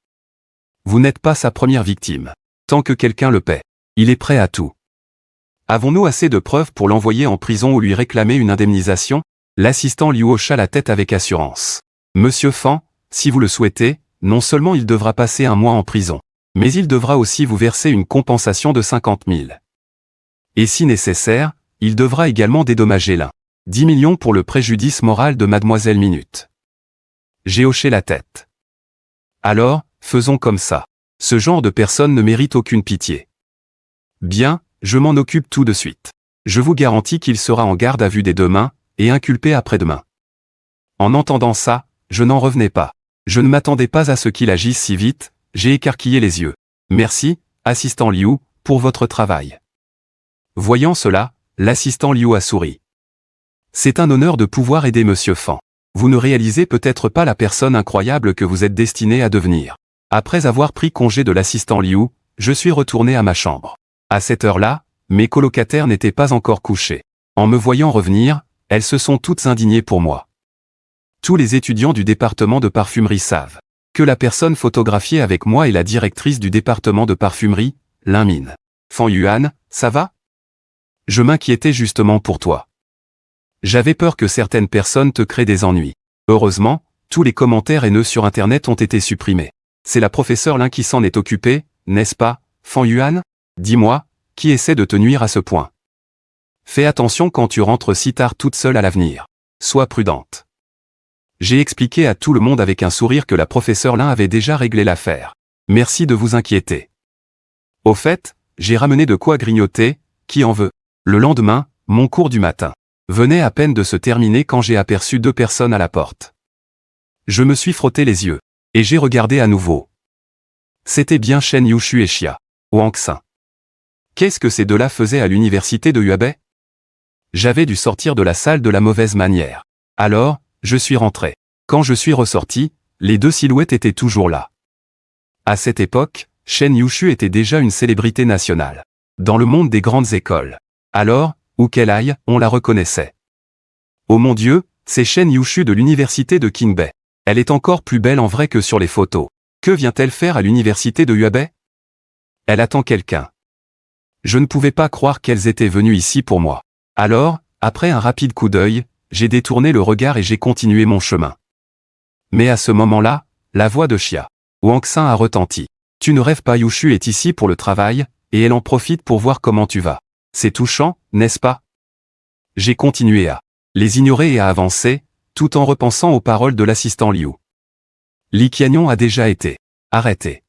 Vous n'êtes pas sa première victime. Tant que quelqu'un le paie, il est prêt à tout. Avons-nous assez de preuves pour l'envoyer en prison ou lui réclamer une indemnisation? L'assistant lui hocha la tête avec assurance. Monsieur Fan, si vous le souhaitez, non seulement il devra passer un mois en prison, mais il devra aussi vous verser une compensation de 50 000. Et si nécessaire, il devra également dédommager 10 millions pour le préjudice moral de Mademoiselle Minute. J'ai hoché la tête. Alors, faisons comme ça. Ce genre de personne ne mérite aucune pitié. Bien, je m'en occupe tout de suite. Je vous garantis qu'il sera en garde à vue dès demain, et inculpé après-demain. En entendant ça, je n'en revenais pas. Je ne m'attendais pas à ce qu'il agisse si vite, j'ai écarquillé les yeux. Merci, assistant Liu, pour votre travail. Voyant cela, l'assistant Liu a souri. C'est un honneur de pouvoir aider Monsieur Fan. Vous ne réalisez peut-être pas la personne incroyable que vous êtes destiné à devenir. Après avoir pris congé de l'assistant Liu, je suis retourné à ma chambre. À cette heure-là, mes colocataires n'étaient pas encore couchés. En me voyant revenir, elles se sont toutes indignées pour moi. Tous les étudiants du département de parfumerie savent que la personne photographiée avec moi est la directrice du département de parfumerie, Lin Min. Fan Yuan, ça va? Je m'inquiétais justement pour toi. J'avais peur que certaines personnes te créent des ennuis. Heureusement, tous les commentaires haineux sur Internet ont été supprimés. C'est la professeure Lin qui s'en est occupée, n'est-ce pas, Fan Yuan? Dis-moi, qui essaie de te nuire à ce point? Fais attention quand tu rentres si tard toute seule à l'avenir. Sois prudente. J'ai expliqué à tout le monde avec un sourire que la professeure Lin avait déjà réglé l'affaire. Merci de vous inquiéter. Au fait, j'ai ramené de quoi grignoter, qui en veut? Le lendemain, mon cours du matin venait à peine de se terminer quand j'ai aperçu 2 personnes à la porte. Je me suis frotté les yeux, et j'ai regardé à nouveau. C'était bien Shen Yushu et Xia Wangxin. Qu'est-ce que ces deux-là faisaient à l'université de Yuebei? J'avais dû sortir de la salle de la mauvaise manière. Alors, je suis rentré. Quand je suis ressorti, les 2 silhouettes étaient toujours là. À cette époque, Shen Yushu était déjà une célébrité nationale. Dans le monde des grandes écoles. Alors, où qu'elle aille, on la reconnaissait. Oh mon Dieu, c'est Shen Yushu de l'université de Qingbei. Elle est encore plus belle en vrai que sur les photos. Que vient-elle faire à l'université de Yuebei? Elle attend quelqu'un. Je ne pouvais pas croire qu'elles étaient venues ici pour moi. Alors, après un rapide coup d'œil, j'ai détourné le regard et j'ai continué mon chemin. Mais à ce moment-là, la voix de Xia Wangxin a retenti. Tu ne rêves pas, Yushu est ici pour le travail, et elle en profite pour voir comment tu vas. C'est touchant, n'est-ce pas? J'ai continué à les ignorer et à avancer, tout en repensant aux paroles de l'assistant Liu. Li Qiannion a déjà été arrêté.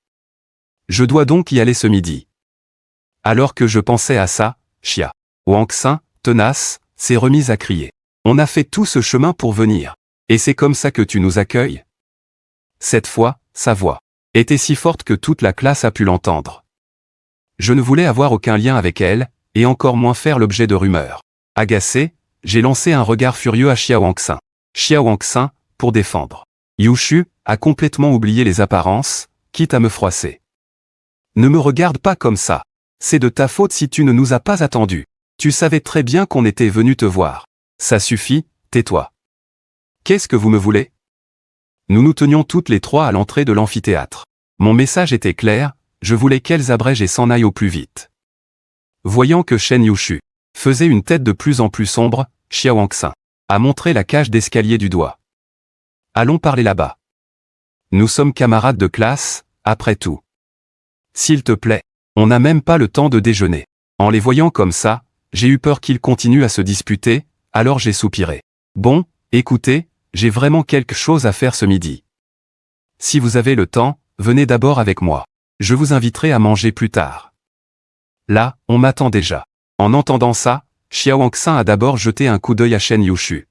Je dois donc y aller ce midi. Alors que je pensais à ça, Xia Wangxin, tenace, s'est remise à crier. On a fait tout ce chemin pour venir. Et c'est comme ça que tu nous accueilles? Cette fois, sa voix était si forte que toute la classe a pu l'entendre. Je ne voulais avoir aucun lien avec elle, et encore moins faire l'objet de rumeurs. Agacé, j'ai lancé un regard furieux à Xia Wangxin. Xia Wangxin, pour défendre Yushu, a complètement oublié les apparences, quitte à me froisser. Ne me regarde pas comme ça. C'est de ta faute si tu ne nous as pas attendus. Tu savais très bien qu'on était venu te voir. Ça suffit, tais-toi. Qu'est-ce que vous me voulez? Nous nous tenions toutes les 3 à l'entrée de l'amphithéâtre. Mon message était clair, je voulais qu'elles abrègent et s'en aillent au plus vite. Voyant que Shen Yushu faisait une tête de plus en plus sombre, Xia Wangxin a montré la cage d'escalier du doigt. Allons parler là-bas. Nous sommes camarades de classe, après tout. S'il te plaît, on n'a même pas le temps de déjeuner. En les voyant comme ça, j'ai eu peur qu'ils continuent à se disputer, alors j'ai soupiré. Bon, écoutez, j'ai vraiment quelque chose à faire ce midi. Si vous avez le temps, venez d'abord avec moi. Je vous inviterai à manger plus tard. Là, on m'attend déjà. En entendant ça, Xia Wangxin a d'abord jeté un coup d'œil à Shen Yushu.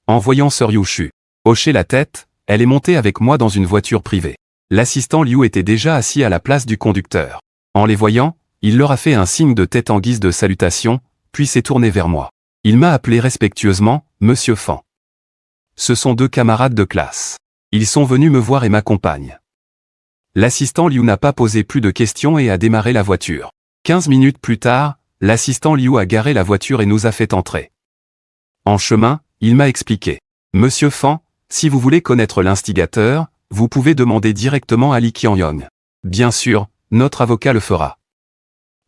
En voyant Sœur Yushu hocher la tête, elle est montée avec moi dans une voiture privée. L'assistant Liu était déjà assis à la place du conducteur. En les voyant, il leur a fait un signe de tête en guise de salutation, puis s'est tourné vers moi. Il m'a appelé respectueusement, Monsieur Fan. Ce sont 2 camarades de classe. Ils sont venus me voir et m'accompagnent. L'assistant Liu n'a pas posé plus de questions et a démarré la voiture. 15 minutes plus tard, l'assistant Liu a garé la voiture et nous a fait entrer. En chemin, il m'a expliqué. Monsieur Fan, si vous voulez connaître l'instigateur, vous pouvez demander directement à Li Qiannion. Bien sûr, notre avocat le fera.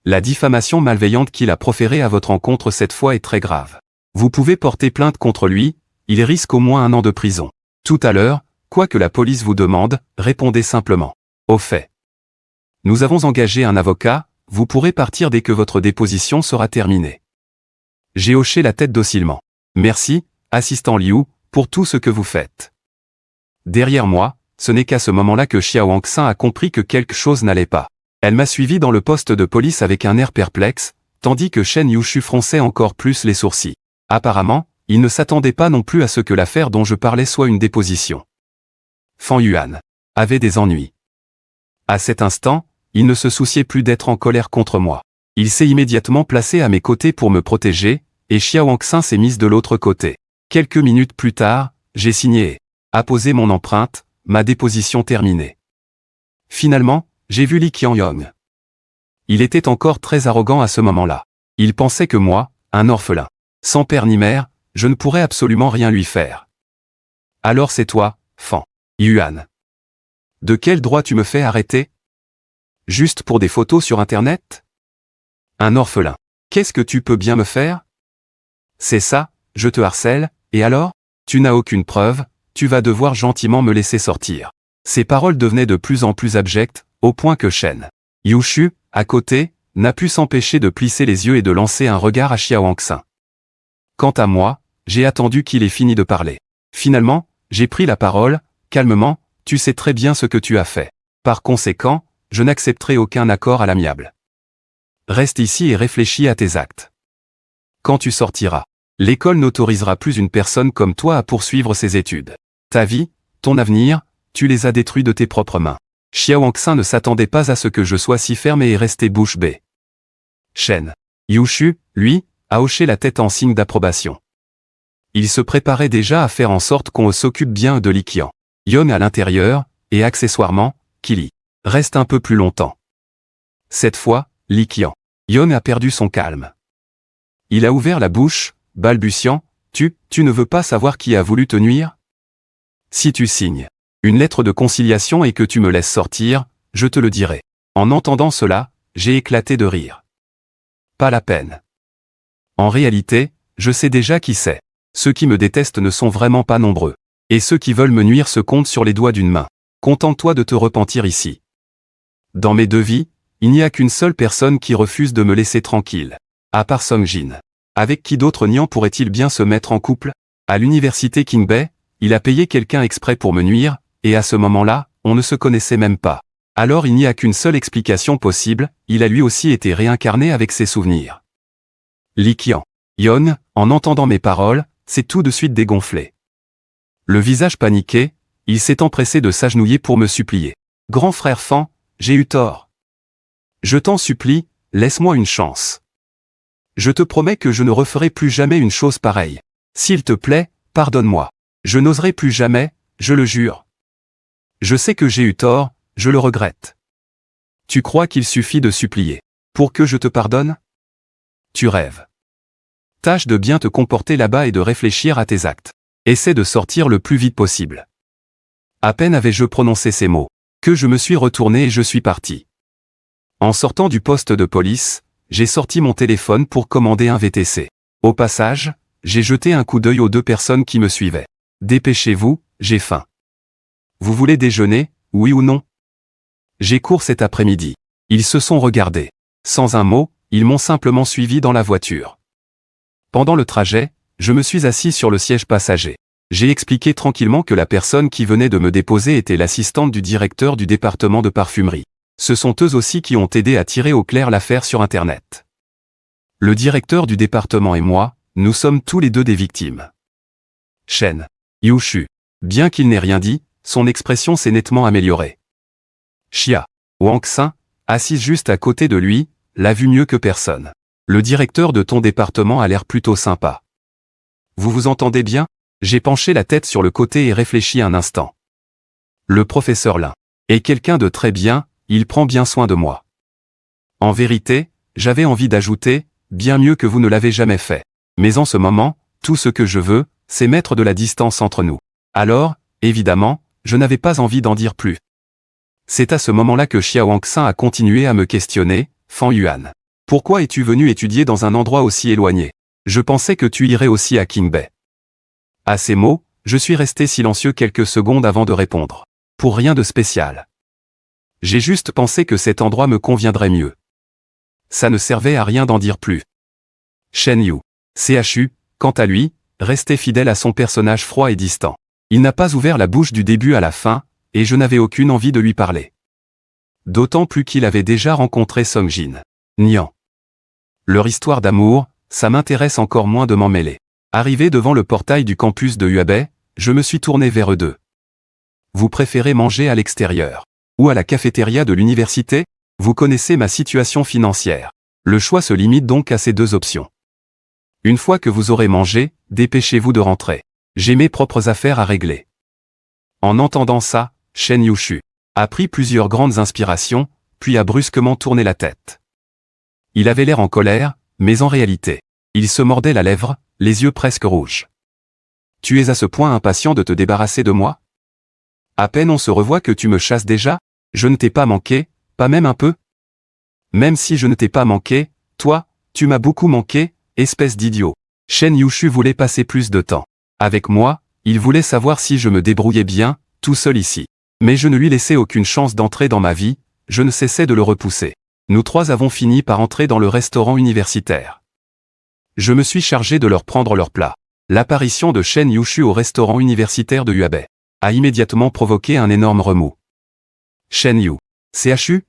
La diffamation malveillante qu'il a proférée à votre encontre cette fois est très grave. Vous pouvez porter plainte contre lui, il risque au moins 1 an de prison. Tout à l'heure, quoi que la police vous demande, répondez simplement. Au fait. Nous avons engagé un avocat, vous pourrez partir dès que votre déposition sera terminée. J'ai hoché la tête docilement. Merci, assistant Liu, pour tout ce que vous faites. Derrière moi, ce n'est qu'à ce moment-là que Xia Wangxin a compris que quelque chose n'allait pas. Elle m'a suivi dans le poste de police avec un air perplexe, tandis que Shen Yushu fronçait encore plus les sourcils. Apparemment, il ne s'attendait pas non plus à ce que l'affaire dont je parlais soit une déposition. Fan Yuan avait des ennuis. À cet instant, il ne se souciait plus d'être en colère contre moi. Il s'est immédiatement placé à mes côtés pour me protéger, et Xiao Wangxin s'est mise de l'autre côté. Quelques minutes plus tard, j'ai signé et apposé mon empreinte, ma déposition terminée. Finalement, j'ai vu Li Qianyong. Il était encore très arrogant à ce moment-là. Il pensait que moi, un orphelin, sans père ni mère, je ne pourrais absolument rien lui faire. Alors c'est toi, Fan Yuan. De quel droit tu me fais arrêter? Juste pour des photos sur Internet? Un orphelin. Qu'est-ce que tu peux bien me faire? C'est ça, je te harcèle, et alors? Tu n'as aucune preuve, tu vas devoir gentiment me laisser sortir. Ces paroles devenaient de plus en plus abjectes, au point que Shen Yushu, à côté, n'a pu s'empêcher de plisser les yeux et de lancer un regard à Xiao Wangxin. Quant à moi, j'ai attendu qu'il ait fini de parler. Finalement, j'ai pris la parole, calmement, tu sais très bien ce que tu as fait. Par conséquent, je n'accepterai aucun accord à l'amiable. Reste ici et réfléchis à tes actes. Quand tu sortiras, l'école n'autorisera plus une personne comme toi à poursuivre ses études. Ta vie, ton avenir, tu les as détruits de tes propres mains. Xiao Wangxin ne s'attendait pas à ce que je sois si ferme et est resté bouche bée. Shen Yushu, lui, a hoché la tête en signe d'approbation. Il se préparait déjà à faire en sorte qu'on s'occupe bien de Li Qianyong à l'intérieur, et accessoirement, qu'il y reste un peu plus longtemps. Cette fois, Li Qianyong a perdu son calme. Il a ouvert la bouche, balbutiant, tu ne veux pas savoir qui a voulu te nuire? Si tu signes une lettre de conciliation et que tu me laisses sortir, je te le dirai. En entendant cela, j'ai éclaté de rire. Pas la peine. En réalité, je sais déjà qui c'est. Ceux qui me détestent ne sont vraiment pas nombreux. Et ceux qui veulent me nuire se comptent sur les doigts d'une main. Contente-toi de te repentir ici. Dans mes deux vies, il n'y a qu'une seule personne qui refuse de me laisser tranquille. À part Song Jin. Avec qui d'autre Nian pourrait-il bien se mettre en couple? À l'université Qingbei, il a payé quelqu'un exprès pour me nuire, et à ce moment-là, on ne se connaissait même pas. Alors il n'y a qu'une seule explication possible, il a lui aussi été réincarné avec ses souvenirs. Li Qianyong, en entendant mes paroles, s'est tout de suite dégonflé. Le visage paniqué, il s'est empressé de s'agenouiller pour me supplier. Grand frère Fan, j'ai eu tort. Je t'en supplie, laisse-moi une chance. Je te promets que je ne referai plus jamais une chose pareille. S'il te plaît, pardonne-moi. Je n'oserai plus jamais, je le jure. Je sais que j'ai eu tort, je le regrette. Tu crois qu'il suffit de supplier pour que je te pardonne? Tu rêves. Tâche de bien te comporter là-bas et de réfléchir à tes actes. Essaie de sortir le plus vite possible. À peine avais-je prononcé ces mots, que je me suis retourné et je suis parti. En sortant du poste de police, j'ai sorti mon téléphone pour commander un VTC. Au passage, j'ai jeté un coup d'œil aux deux personnes qui me suivaient. Dépêchez-vous, j'ai faim. Vous voulez déjeuner, oui ou non? J'ai cours cet après-midi. Ils se sont regardés. Sans un mot, ils m'ont simplement suivi dans la voiture. Pendant le trajet, je me suis assis sur le siège passager. J'ai expliqué tranquillement que la personne qui venait de me déposer était l'assistante du directeur du département de parfumerie. Ce sont eux aussi qui ont aidé à tirer au clair l'affaire sur Internet. Le directeur du département et moi, nous sommes tous les deux des victimes. Shen Yushu, bien qu'il n'ait rien dit, son expression s'est nettement améliorée. Xiao Wangxin, assise juste à côté de lui, l'a vu mieux que personne. Le directeur de ton département a l'air plutôt sympa. Vous vous entendez bien? J'ai penché la tête sur le côté et réfléchi un instant. Le professeur Lin est quelqu'un de très bien, il prend bien soin de moi. En vérité, j'avais envie d'ajouter, bien mieux que vous ne l'avez jamais fait. Mais en ce moment, tout ce que je veux, c'est mettre de la distance entre nous. Alors, évidemment, je n'avais pas envie d'en dire plus. C'est à ce moment-là que Xiao Wangxin a continué à me questionner, Fan Yuan. Pourquoi es-tu venu étudier dans un endroit aussi éloigné? Je pensais que tu irais aussi à Qingbei. À ces mots, je suis resté silencieux quelques secondes avant de répondre. Pour rien de spécial. J'ai juste pensé que cet endroit me conviendrait mieux. Ça ne servait à rien d'en dire plus. Shen Yu, CHU, quant à lui, restait fidèle à son personnage froid et distant. Il n'a pas ouvert la bouche du début à la fin, et je n'avais aucune envie de lui parler. D'autant plus qu'il avait déjà rencontré Song Jin. Nian. Leur histoire d'amour, ça m'intéresse encore moins de m'en mêler. Arrivé devant le portail du campus de Huabei, je me suis tourné vers eux deux. Vous préférez manger à l'extérieur ou à la cafétéria de l'université? Vous connaissez ma situation financière. Le choix se limite donc à ces deux options. Une fois que vous aurez mangé, dépêchez-vous de rentrer. J'ai mes propres affaires à régler. En entendant ça, Shen Yushu a pris plusieurs grandes inspirations, puis a brusquement tourné la tête. Il avait l'air en colère, mais en réalité, il se mordait la lèvre, les yeux presque rouges. Tu es à ce point impatient de te débarrasser de moi? À peine on se revoit que tu me chasses déjà? Je ne t'ai pas manqué, pas même un peu? Même si je ne t'ai pas manqué, toi, tu m'as beaucoup manqué, espèce d'idiot. Shen Yushu voulait passer plus de temps avec moi, il voulait savoir si je me débrouillais bien, tout seul ici. Mais je ne lui laissais aucune chance d'entrer dans ma vie, je ne cessais de le repousser. Nous trois avons fini par entrer dans le restaurant universitaire. Je me suis chargé de leur prendre leur plat. L'apparition de Shen Yushu au restaurant universitaire de Yuabe a immédiatement provoqué un énorme remous. Shen Yu. CHU?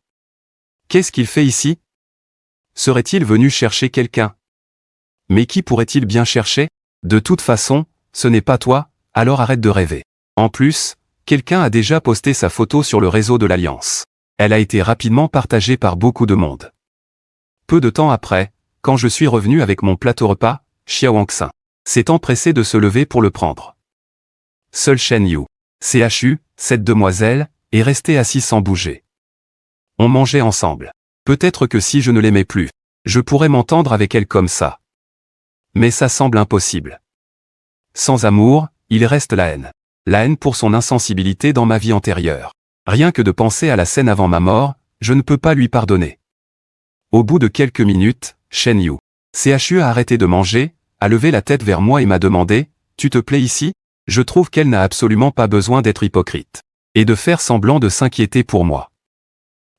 Qu'est-ce qu'il fait ici? Serait-il venu chercher quelqu'un? Mais qui pourrait-il bien chercher? De toute façon, ce n'est pas toi, alors arrête de rêver. En plus, quelqu'un a déjà posté sa photo sur le réseau de l'Alliance. Elle a été rapidement partagée par beaucoup de monde. Peu de temps après, quand je suis revenu avec mon plateau repas, Xiao Wangxin s'est empressé de se lever pour le prendre. Seul Shen Yu, CHU, cette demoiselle, est restée assise sans bouger. On mangeait ensemble. Peut-être que si je ne l'aimais plus, je pourrais m'entendre avec elle comme ça. Mais ça semble impossible. Sans amour, il reste la haine. La haine pour son insensibilité dans ma vie antérieure. Rien que de penser à la scène avant ma mort, je ne peux pas lui pardonner. Au bout de quelques minutes, Shen Yu, CHU a arrêté de manger, a levé la tête vers moi et m'a demandé « Tu te plais ici ?» Je trouve qu'elle n'a absolument pas besoin d'être hypocrite. Et de faire semblant de s'inquiéter pour moi.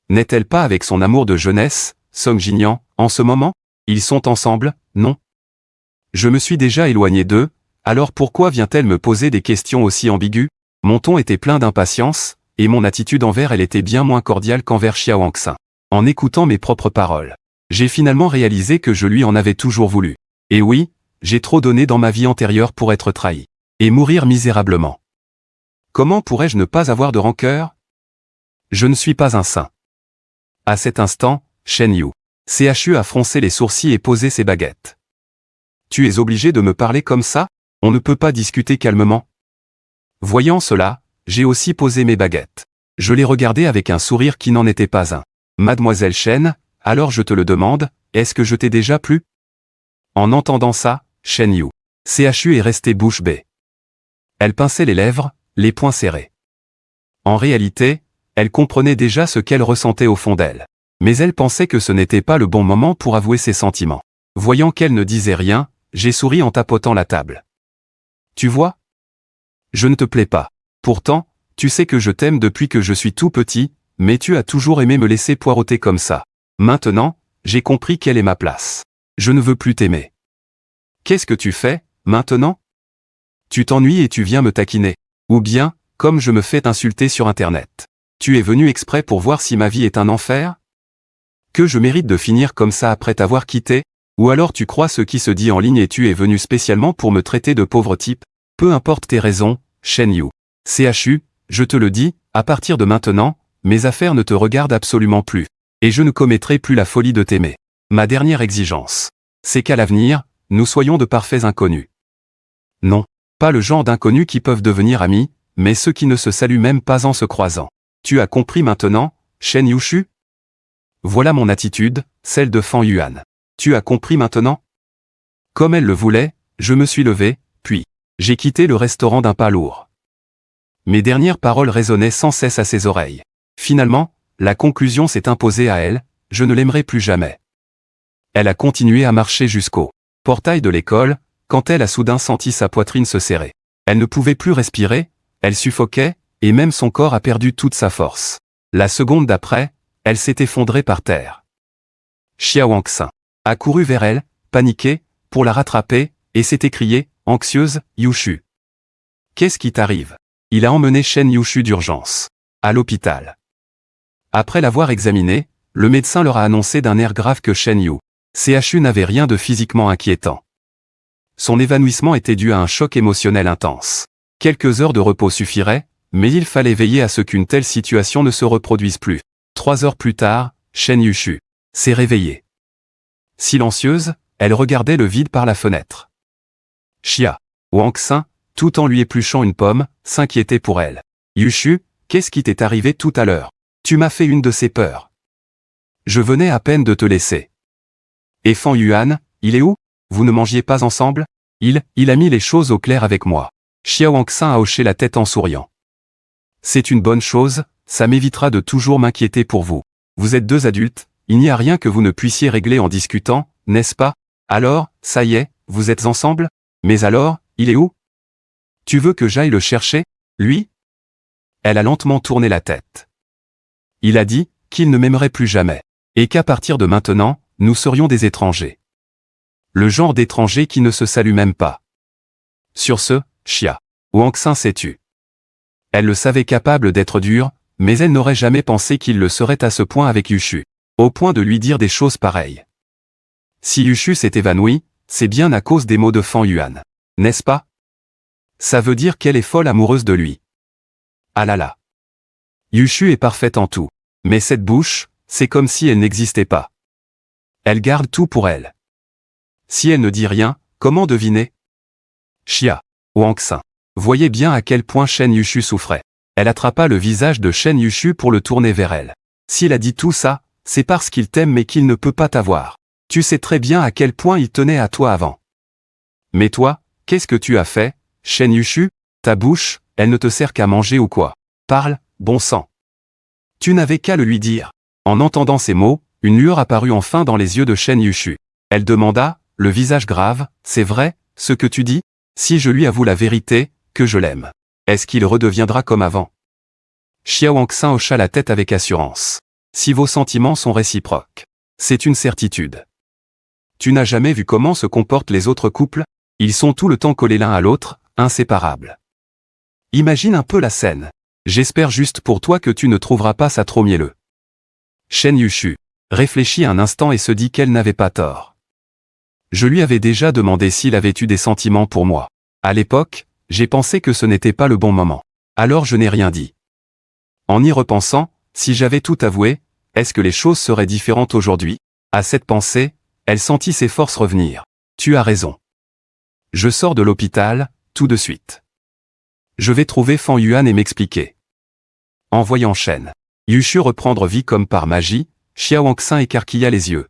N'est-elle pas avec son amour de jeunesse, Song Jinyan, en ce moment? Ils sont ensemble, non? Je me suis déjà éloigné d'eux, alors pourquoi vient-elle me poser des questions aussi ambiguës? Mon ton était plein d'impatience, et mon attitude envers elle était bien moins cordiale qu'envers Xiao Wangxin. En écoutant mes propres paroles, j'ai finalement réalisé que je lui en avais toujours voulu. Et oui, j'ai trop donné dans ma vie antérieure pour être trahi. Et mourir misérablement. Comment pourrais-je ne pas avoir de rancœur? Je ne suis pas un saint. À cet instant, Shen Yu, CHU a froncé les sourcils et posé ses baguettes. Tu es obligé de me parler comme ça? On ne peut pas discuter calmement. Voyant cela, j'ai aussi posé mes baguettes. Je l'ai regardé avec un sourire qui n'en était pas un. Mademoiselle Shen, alors je te le demande, est-ce que je t'ai déjà plu? En entendant ça, Shen Yu, CHU est restée bouche bée. Elle pinçait les lèvres, les poings serrés. En réalité, elle comprenait déjà ce qu'elle ressentait au fond d'elle. Mais elle pensait que ce n'était pas le bon moment pour avouer ses sentiments. Voyant qu'elle ne disait rien, j'ai souri en tapotant la table. Tu vois? Je ne te plais pas. Pourtant, tu sais que je t'aime depuis que je suis tout petit, mais tu as toujours aimé me laisser poireauter comme ça. Maintenant, j'ai compris quelle est ma place. Je ne veux plus t'aimer. Qu'est-ce que tu fais, maintenant? Tu t'ennuies et tu viens me taquiner. Ou bien, comme je me fais insulter sur Internet. Tu es venu exprès pour voir si ma vie est un enfer? Que je mérite de finir comme ça après t'avoir quitté? Ou alors tu crois ce qui se dit en ligne et tu es venu spécialement pour me traiter de pauvre type? Peu importe tes raisons, Shen Yu. CHU, je te le dis, à partir de maintenant, mes affaires ne te regardent absolument plus. Et je ne commettrai plus la folie de t'aimer. Ma dernière exigence, c'est qu'à l'avenir, nous soyons de parfaits inconnus. Non, pas le genre d'inconnus qui peuvent devenir amis, mais ceux qui ne se saluent même pas en se croisant. Tu as compris maintenant, Shen Yushu? Voilà mon attitude, celle de Fan Yuan. Tu as compris maintenant? Comme elle le voulait, je me suis levé, puis, j'ai quitté le restaurant d'un pas lourd. Mes dernières paroles résonnaient sans cesse à ses oreilles. Finalement, la conclusion s'est imposée à elle, je ne l'aimerai plus jamais. Elle a continué à marcher jusqu'au portail de l'école, quand elle a soudain senti sa poitrine se serrer. Elle ne pouvait plus respirer, elle suffoquait, et même son corps a perdu toute sa force. La seconde d'après, elle s'est effondrée par terre. Xiao Wangxin a couru vers elle, paniqué, pour la rattraper, et s'est écriée, anxieuse, Yushu. Qu'est-ce qui t'arrive? Il a emmené Shen Yushu d'urgence à l'hôpital. Après l'avoir examiné, le médecin leur a annoncé d'un air grave que Shen Yu, CHU n'avait rien de physiquement inquiétant. Son évanouissement était dû à un choc émotionnel intense. Quelques heures de repos suffiraient, mais il fallait veiller à ce qu'une telle situation ne se reproduise plus. 3 heures plus tard, Shen Yushu s'est réveillée. Silencieuse, elle regardait le vide par la fenêtre. Chia Wang-Xin, tout en lui épluchant une pomme, s'inquiétait pour elle. Yushu, qu'est-ce qui t'est arrivé tout à l'heure? Tu m'as fait une de ces peurs. Je venais à peine de te laisser. Et Fan Yuan, il est où? Vous ne mangiez pas ensemble? Il a mis les choses au clair avec moi. Chia Wang-Xin a hoché la tête en souriant. C'est une bonne chose, ça m'évitera de toujours m'inquiéter pour vous. Vous êtes deux adultes, il n'y a rien que vous ne puissiez régler en discutant, n'est-ce pas? Alors, ça y est, vous êtes ensemble? Mais alors, il est où? Tu veux que j'aille le chercher, lui? Elle a lentement tourné la tête. Il a dit qu'il ne m'aimerait plus jamais, et qu'à partir de maintenant, nous serions des étrangers. Le genre d'étrangers qui ne se salue même pas. Sur ce, Chia Wang-Xin s'est tue. Elle le savait capable d'être dure, mais elle n'aurait jamais pensé qu'il le serait à ce point avec Yushu, au point de lui dire des choses pareilles. Si Yushu s'est évanoui, c'est bien à cause des mots de Fan Yuan, n'est-ce pas? Ça veut dire qu'elle est folle amoureuse de lui. Ah là là. Yushu est parfaite en tout, mais cette bouche, c'est comme si elle n'existait pas. Elle garde tout pour elle. Si elle ne dit rien, comment deviner? Chia Wang-Xin voyait bien à quel point Shen Yushu souffrait. Elle attrapa le visage de Shen Yushu pour le tourner vers elle. S'il a dit tout ça, c'est parce qu'il t'aime mais qu'il ne peut pas t'avoir. Tu sais très bien à quel point il tenait à toi avant. Mais toi, qu'est-ce que tu as fait, Shen Yushu? Ta bouche, elle ne te sert qu'à manger ou quoi? Parle, bon sang. Tu n'avais qu'à le lui dire. En entendant ces mots, une lueur apparut enfin dans les yeux de Shen Yushu. Elle demanda, le visage grave, c'est vrai, ce que tu dis? Si je lui avoue la vérité, que je l'aime, est-ce qu'il redeviendra comme avant? Chia Wang-Xin hocha la tête avec assurance. Si vos sentiments sont réciproques, c'est une certitude. Tu n'as jamais vu comment se comportent les autres couples? Ils sont tout le temps collés l'un à l'autre, inséparables. Imagine un peu la scène. J'espère juste pour toi que tu ne trouveras pas ça trop mielleux. Shen Yushu réfléchit un instant et se dit qu'elle n'avait pas tort. Je lui avais déjà demandé s'il avait eu des sentiments pour moi. À l'époque, j'ai pensé que ce n'était pas le bon moment. Alors je n'ai rien dit. En y repensant, si j'avais tout avoué, est-ce que les choses seraient différentes aujourd'hui? À cette pensée, elle sentit ses forces revenir. Tu as raison. Je sors de l'hôpital, tout de suite. Je vais trouver Fan Yuan et m'expliquer. En voyant Shen Yushu reprendre vie comme par magie, Chia Wang-Xin écarquilla les yeux.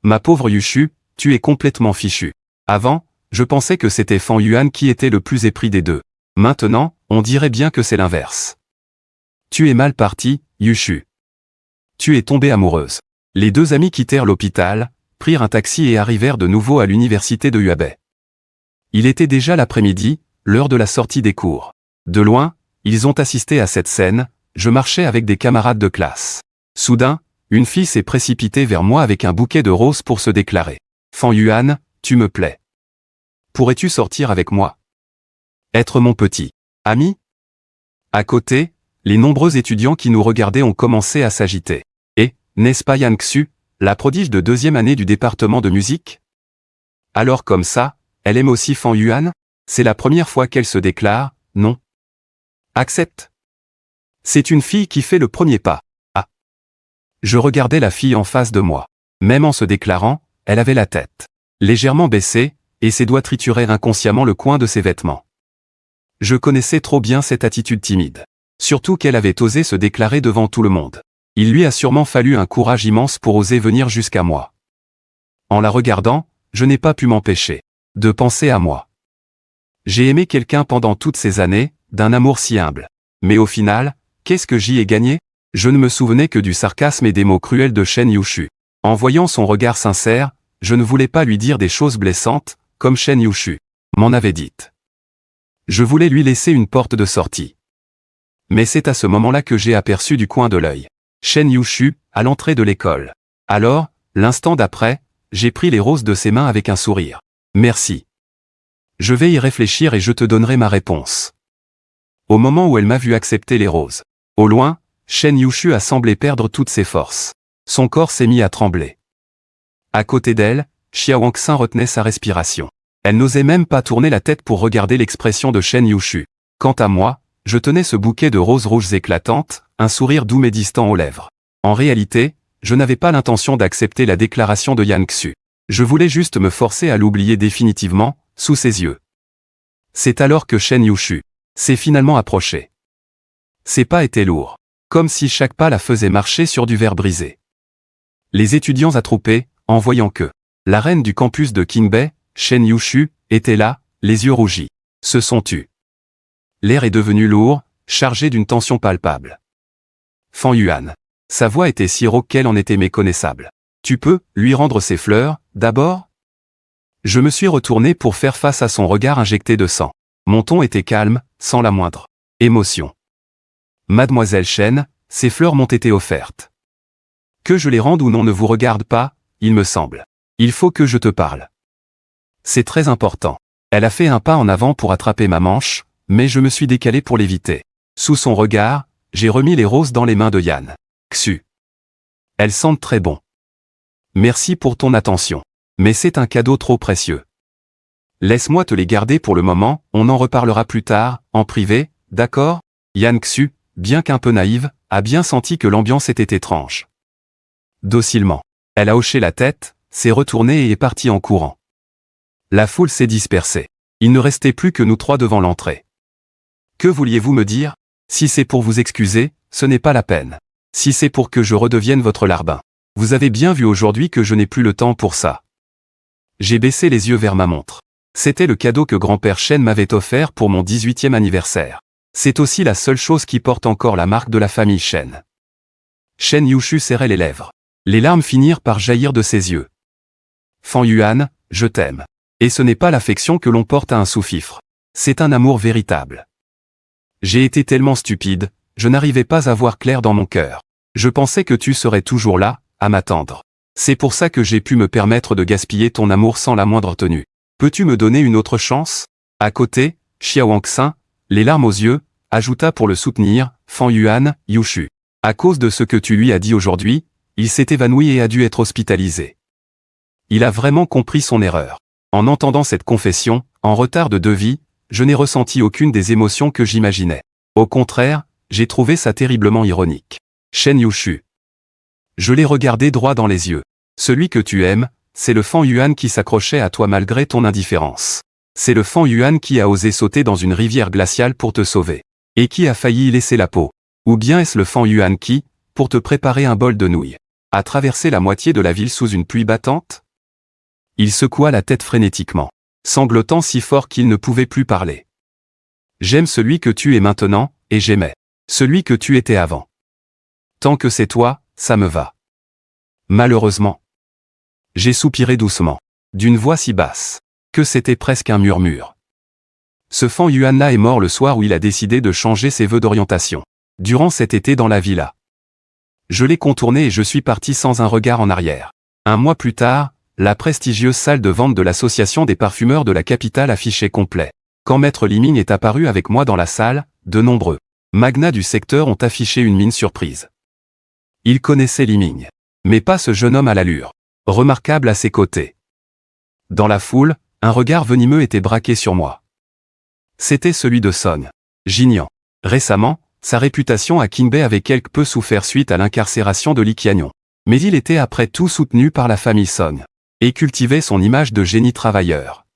Ma pauvre Yushu, tu es complètement fichu. Avant, je pensais que c'était Fan Yuan qui était le plus épris des deux. Maintenant, on dirait bien que c'est l'inverse. Tu es mal parti, Yushu. Tu es tombée amoureuse. Les deux amis quittèrent l'hôpital, prirent un taxi et arrivèrent de nouveau à l'université de Yuebei. Il était déjà l'après-midi, l'heure de la sortie des cours. De loin, ils ont assisté à cette scène, je marchais avec des camarades de classe. Soudain, une fille s'est précipitée vers moi avec un bouquet de roses pour se déclarer. Fan Yuan, tu me plais. Pourrais-tu sortir avec moi? Être mon petit ami? À côté, les nombreux étudiants qui nous regardaient ont commencé à s'agiter. Et, n'est-ce pas Yan Xu, la prodige de deuxième année du département de musique? Alors comme ça, elle aime aussi Fan Yuan? C'est la première fois qu'elle se déclare, non? Accepte. C'est une fille qui fait le premier pas. Ah. Je regardais la fille en face de moi. Même en se déclarant, elle avait la tête légèrement baissée, et ses doigts trituraient inconsciemment le coin de ses vêtements. Je connaissais trop bien cette attitude timide. Surtout qu'elle avait osé se déclarer devant tout le monde. Il lui a sûrement fallu un courage immense pour oser venir jusqu'à moi. En la regardant, je n'ai pas pu m'empêcher de penser à moi. J'ai aimé quelqu'un pendant toutes ces années, d'un amour si humble. Mais au final, qu'est-ce que j'y ai gagné? Je ne me souvenais que du sarcasme et des mots cruels de Shen Yushu. En voyant son regard sincère, je ne voulais pas lui dire des choses blessantes, comme Shen Yushu m'en avait dites. Je voulais lui laisser une porte de sortie. Mais c'est à ce moment-là que j'ai aperçu du coin de l'œil Shen Yushu, à l'entrée de l'école. Alors, l'instant d'après, j'ai pris les roses de ses mains avec un sourire. Merci. Je vais y réfléchir et je te donnerai ma réponse. Au moment où elle m'a vu accepter les roses, au loin, Shen Yushu a semblé perdre toutes ses forces. Son corps s'est mis à trembler. À côté d'elle, Chia Wang-Xin retenait sa respiration. Elle n'osait même pas tourner la tête pour regarder l'expression de Shen Yushu. Quant à moi, je tenais ce bouquet de roses rouges éclatantes, un sourire doux mais distant aux lèvres. En réalité, je n'avais pas l'intention d'accepter la déclaration de Yan Xu. Je voulais juste me forcer à l'oublier définitivement, sous ses yeux. C'est alors que Shen Yushu s'est finalement approché. Ses pas étaient lourds, comme si chaque pas la faisait marcher sur du verre brisé. Les étudiants attroupés, en voyant que la reine du campus de Qingbei, Shen Yushu, était là, les yeux rougis, se sont tus. L'air est devenu lourd, chargé d'une tension palpable. Fan Yuan. Sa voix était si rauque qu'elle en était méconnaissable. Tu peux lui rendre ses fleurs, d'abord? Je me suis retourné pour faire face à son regard injecté de sang. Mon ton était calme, sans la moindre émotion. Mademoiselle Shen, ces fleurs m'ont été offertes. Que je les rende ou non ne vous regarde pas, il me semble. Il faut que je te parle. C'est très important. Elle a fait un pas en avant pour attraper ma manche, mais je me suis décalé pour l'éviter. Sous son regard, j'ai remis les roses dans les mains de Yan Xu. Elles sentent très bon. Merci pour ton attention. Mais c'est un cadeau trop précieux. Laisse-moi te les garder pour le moment, on en reparlera plus tard, en privé, d'accord? Yan Xu, bien qu'un peu naïve, a bien senti que l'ambiance était étrange. Docilement. Elle a hoché la tête, s'est retournée et est partie en courant. La foule s'est dispersée. Il ne restait plus que nous trois devant l'entrée. Que vouliez-vous me dire? Si c'est pour vous excuser, ce n'est pas la peine. Si c'est pour que je redevienne votre larbin. Vous avez bien vu aujourd'hui que je n'ai plus le temps pour ça. J'ai baissé les yeux vers ma montre. C'était le cadeau que grand-père Shen m'avait offert pour mon 18e anniversaire. C'est aussi la seule chose qui porte encore la marque de la famille Shen. Shen Yushu serrait les lèvres. Les larmes finirent par jaillir de ses yeux. Fan Yuan, je t'aime. Et ce n'est pas l'affection que l'on porte à un sous-fifre. C'est un amour véritable. J'ai été tellement stupide, je n'arrivais pas à voir clair dans mon cœur. Je pensais que tu serais toujours là, à m'attendre. C'est pour ça que j'ai pu me permettre de gaspiller ton amour sans la moindre tenue. Peux-tu me donner une autre chance? À côté, Xiao Wangxin, les larmes aux yeux, ajouta pour le soutenir, Fan Yuan, Yushu. À cause de ce que tu lui as dit aujourd'hui, il s'est évanoui et a dû être hospitalisé. Il a vraiment compris son erreur. En entendant cette confession, en retard de 2 vies, je n'ai ressenti aucune des émotions que j'imaginais. Au contraire, j'ai trouvé ça terriblement ironique. Shen Yushu. Je l'ai regardé droit dans les yeux. Celui que tu aimes, c'est le Fan Yuan qui s'accrochait à toi malgré ton indifférence. C'est le Fan Yuan qui a osé sauter dans une rivière glaciale pour te sauver. Et qui a failli y laisser la peau. Ou bien est-ce le Fan Yuan qui, pour te préparer un bol de nouilles, a traversé la moitié de la ville sous une pluie battante? Il secoua la tête frénétiquement, sanglotant si fort qu'il ne pouvait plus parler. J'aime celui que tu es maintenant, et j'aimais celui que tu étais avant. Tant que c'est toi, ça me va. Malheureusement. J'ai soupiré doucement, d'une voix si basse, que c'était presque un murmure. Ce Fan Yuan-là est mort le soir où il a décidé de changer ses vœux d'orientation. Durant cet été dans la villa. Je l'ai contourné et je suis parti sans un regard en arrière. Un mois plus tard, la prestigieuse salle de vente de l'association des parfumeurs de la capitale affichait complet. Quand Maître Liming est apparu avec moi dans la salle, de nombreux magnats du secteur ont affiché une mine surprise. Ils connaissaient Liming, mais pas ce jeune homme à l'allure remarquable à ses côtés. Dans la foule, un regard venimeux était braqué sur moi. C'était celui de Song Jinian. Récemment, sa réputation à Qingbei avait quelque peu souffert suite à l'incarcération de Li Qianyon. Mais il était après tout soutenu par la famille Song, et cultivait son image de génie travailleur.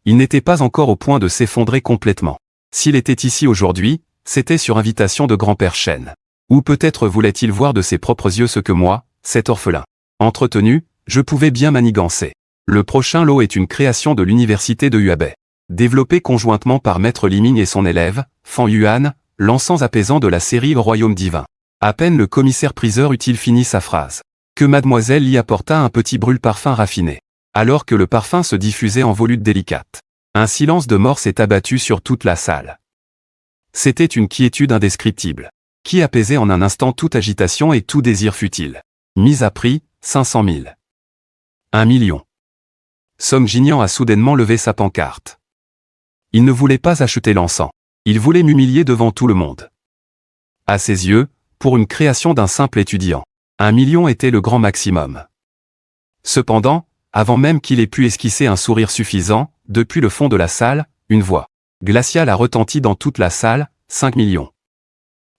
Il n'était pas encore au point de s'effondrer complètement. S'il était ici aujourd'hui, c'était sur invitation de grand-père Shen. Ou peut-être voulait-il voir de ses propres yeux ce que moi, cet orphelin entretenu, je pouvais bien manigancer. Le prochain lot est une création de l'université de Huabei, développée conjointement par Maître Liming et son élève, Fan Yuan, l'encens apaisant de la série Au Royaume Divin. À peine le commissaire-priseur eut-il fini sa phrase, que mademoiselle y apporta un petit brûle-parfum raffiné, alors que le parfum se diffusait en volutes délicates. Un silence de mort s'est abattu sur toute la salle. C'était une quiétude indescriptible, qui apaisait en un instant toute agitation et tout désir futile. Mise à prix, 500 000. 1 million. Song Jinian a soudainement levé sa pancarte. Il ne voulait pas acheter l'encens. Il voulait m'humilier devant tout le monde. À ses yeux, pour une création d'un simple étudiant, 1 million était le grand maximum. Cependant, avant même qu'il ait pu esquisser un sourire suffisant, depuis le fond de la salle, une voix glaciale a retenti dans toute la salle, 5 millions.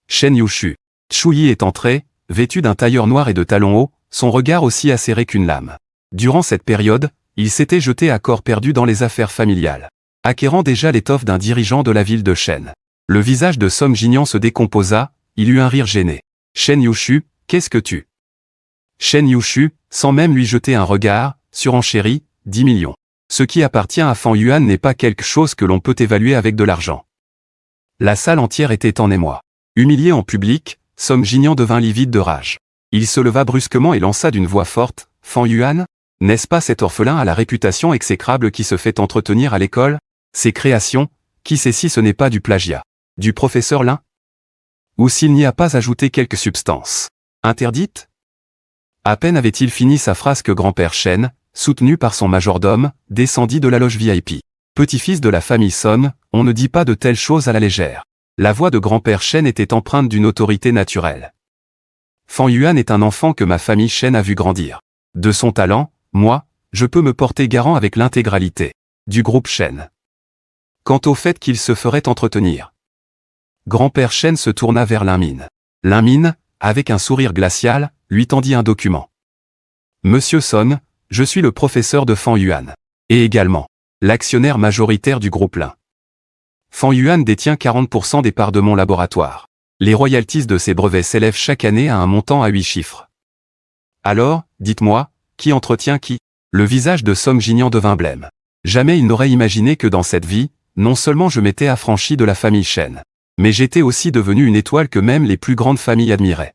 Shen Yushu. Chu Yi est entré, vêtu d'un tailleur noir et de talons hauts, son regard aussi acéré qu'une lame. Durant cette période, il s'était jeté à corps perdu dans les affaires familiales, acquérant déjà l'étoffe d'un dirigeant de la ville de Shen. Le visage de Song Jinian se décomposa, il eut un rire gêné. « Shen Yushu, qu'est-ce que tu… » Shen Yushu, sans même lui jeter un regard, surenchérit, 10 millions. Ce qui appartient à Fan Yuan n'est pas quelque chose que l'on peut évaluer avec de l'argent. La salle entière était en émoi. Humilié en public, Song Jinian devint livide de rage. Il se leva brusquement et lança d'une voix forte, « Fan Yuan, n'est-ce pas cet orphelin à la réputation exécrable qui se fait entretenir à l'école? Ses créations, qui sait si ce n'est pas du plagiat? Du professeur Lin? Ou s'il n'y a pas ajouté quelque substance interdite ?» À peine avait-il fini sa phrase que grand-père Shen, soutenu par son majordome, descendit de la loge VIP. Petit-fils de la famille Song, on ne dit pas de telles choses à la légère. La voix de grand-père Shen était empreinte d'une autorité naturelle. Fan Yuan est un enfant que ma famille Shen a vu grandir. De son talent, moi, je peux me porter garant avec l'intégralité du groupe Shen. Quant au fait qu'il se ferait entretenir. Grand-père Shen se tourna vers Lin Min. Lin Min, avec un sourire glacial, lui tendit un document. Monsieur Song, je suis le professeur de Fan Yuan. Et également, l'actionnaire majoritaire du groupe Lin. Fan Yuan détient 40% des parts de mon laboratoire. Les royalties de ses brevets s'élèvent chaque année à un montant à 8 chiffres. Alors, dites-moi, qui entretient qui? Le visage de Song Jinian devint blême. Jamais il n'aurait imaginé que dans cette vie, non seulement je m'étais affranchi de la famille Shen, mais j'étais aussi devenu une étoile que même les plus grandes familles admiraient.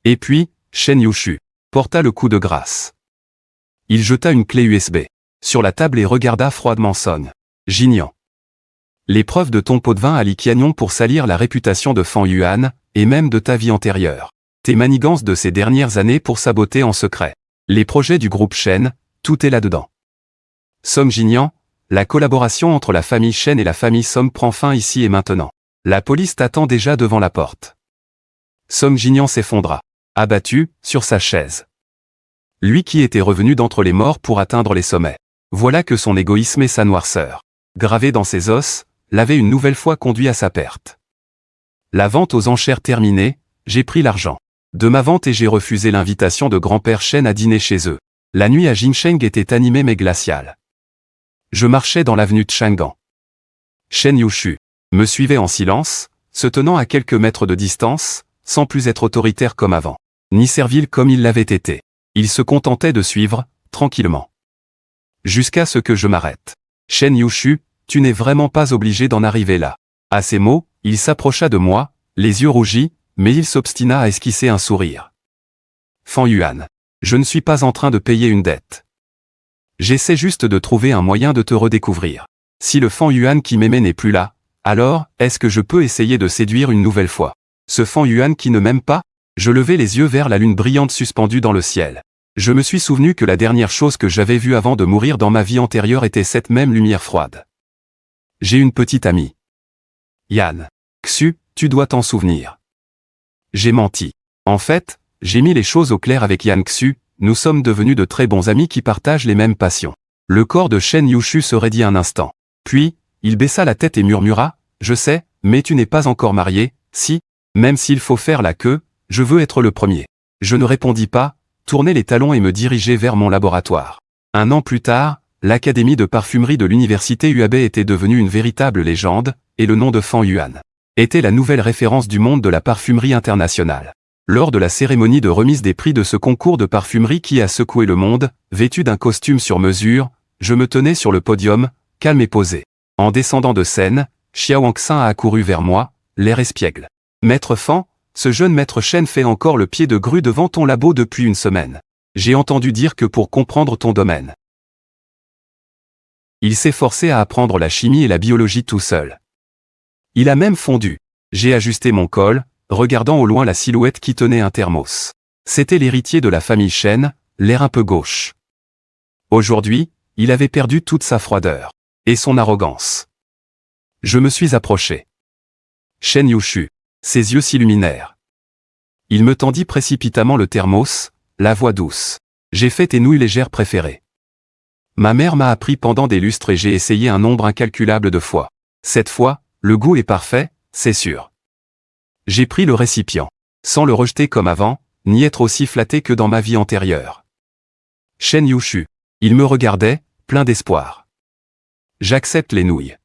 Et puis, Shen Yushu porta le coup de grâce. Il jeta une clé USB sur la table et regarda froidement Song Jinian. Les preuves de ton pot de vin à Li Qianlong pour salir la réputation de Fan Yuan, et même de ta vie antérieure. Tes manigances de ces dernières années pour saboter en secret les projets du groupe Shen, tout est là-dedans. Song Jinian, la collaboration entre la famille Shen et la famille Song prend fin ici et maintenant. La police t'attend déjà devant la porte. Song Jinian s'effondra, abattu, sur sa chaise. Lui qui était revenu d'entre les morts pour atteindre les sommets. Voilà que son égoïsme et sa noirceur, gravés dans ses os, l'avaient une nouvelle fois conduit à sa perte. La vente aux enchères terminée, j'ai pris l'argent de ma vente et j'ai refusé l'invitation de grand-père Shen à dîner chez eux. La nuit à Jincheng était animée mais glaciale. Je marchais dans l'avenue de Chang'an. Shen Yushu me suivait en silence, se tenant à quelques mètres de distance, sans plus être autoritaire comme avant, ni servile comme il l'avait été. Il se contentait de suivre, tranquillement. Jusqu'à ce que je m'arrête. Shen Yushu, tu n'es vraiment pas obligé d'en arriver là. À ces mots, il s'approcha de moi, les yeux rougis, mais il s'obstina à esquisser un sourire. Fan Yuan, je ne suis pas en train de payer une dette. J'essaie juste de trouver un moyen de te redécouvrir. Si le Fan Yuan qui m'aimait n'est plus là, alors, est-ce que je peux essayer de séduire une nouvelle fois ce Fan Yuan qui ne m'aime pas? Je levai les yeux vers la lune brillante suspendue dans le ciel. Je me suis souvenu que la dernière chose que j'avais vue avant de mourir dans ma vie antérieure était cette même lumière froide. J'ai une petite amie. Yan. Xu, tu dois t'en souvenir. J'ai menti. En fait, j'ai mis les choses au clair avec Yan Xu, nous sommes devenus de très bons amis qui partagent les mêmes passions. Le corps de Shen Yushu se raidit un instant. Puis, il baissa la tête et murmura, « Je sais, mais tu n'es pas encore marié, si, même s'il faut faire la queue, je veux être le premier. » Je ne répondis pas, tournai les talons et me dirigeai vers mon laboratoire. Un an plus tard, l'académie de parfumerie de l'université UAB était devenue une véritable légende, et le nom de Fan Yuan était la nouvelle référence du monde de la parfumerie internationale. Lors de la cérémonie de remise des prix de ce concours de parfumerie qui a secoué le monde, vêtu d'un costume sur mesure, je me tenais sur le podium, calme et posé. En descendant de scène, Xiao Wangxin a accouru vers moi, l'air espiègle. « Maître Fan, ce jeune maître Shen fait encore le pied de grue devant ton labo depuis une semaine. J'ai entendu dire que pour comprendre ton domaine, il s'est forcé à apprendre la chimie et la biologie tout seul. Il a même fondu. » J'ai ajusté mon col, regardant au loin la silhouette qui tenait un thermos. C'était l'héritier de la famille Shen, l'air un peu gauche. Aujourd'hui, il avait perdu toute sa froideur et son arrogance. Je me suis approché. Shen Yushu, ses yeux s'illuminèrent. Il me tendit précipitamment le thermos, la voix douce. J'ai fait tes nouilles légères préférées. Ma mère m'a appris pendant des lustres et j'ai essayé un nombre incalculable de fois. Cette fois, le goût est parfait, c'est sûr. J'ai pris le récipient, sans le rejeter comme avant, ni être aussi flatté que dans ma vie antérieure. Shen Yushu. Il me regardait, plein d'espoir. J'accepte les nouilles.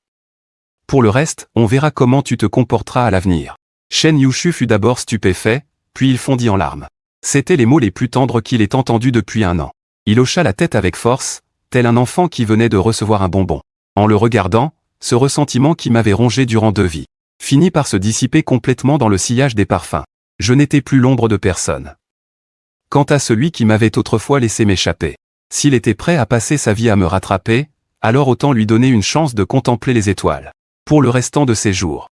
Pour le reste, on verra comment tu te comporteras à l'avenir. Shen Yushu fut d'abord stupéfait, puis il fondit en larmes. C'étaient les mots les plus tendres qu'il ait entendus depuis 1 an. Il hocha la tête avec force, tel un enfant qui venait de recevoir un bonbon. En le regardant, ce ressentiment qui m'avait rongé durant 2 vies finit par se dissiper complètement dans le sillage des parfums. Je n'étais plus l'ombre de personne. Quant à celui qui m'avait autrefois laissé m'échapper, s'il était prêt à passer sa vie à me rattraper, alors autant lui donner une chance de contempler les étoiles pour le restant de ses jours.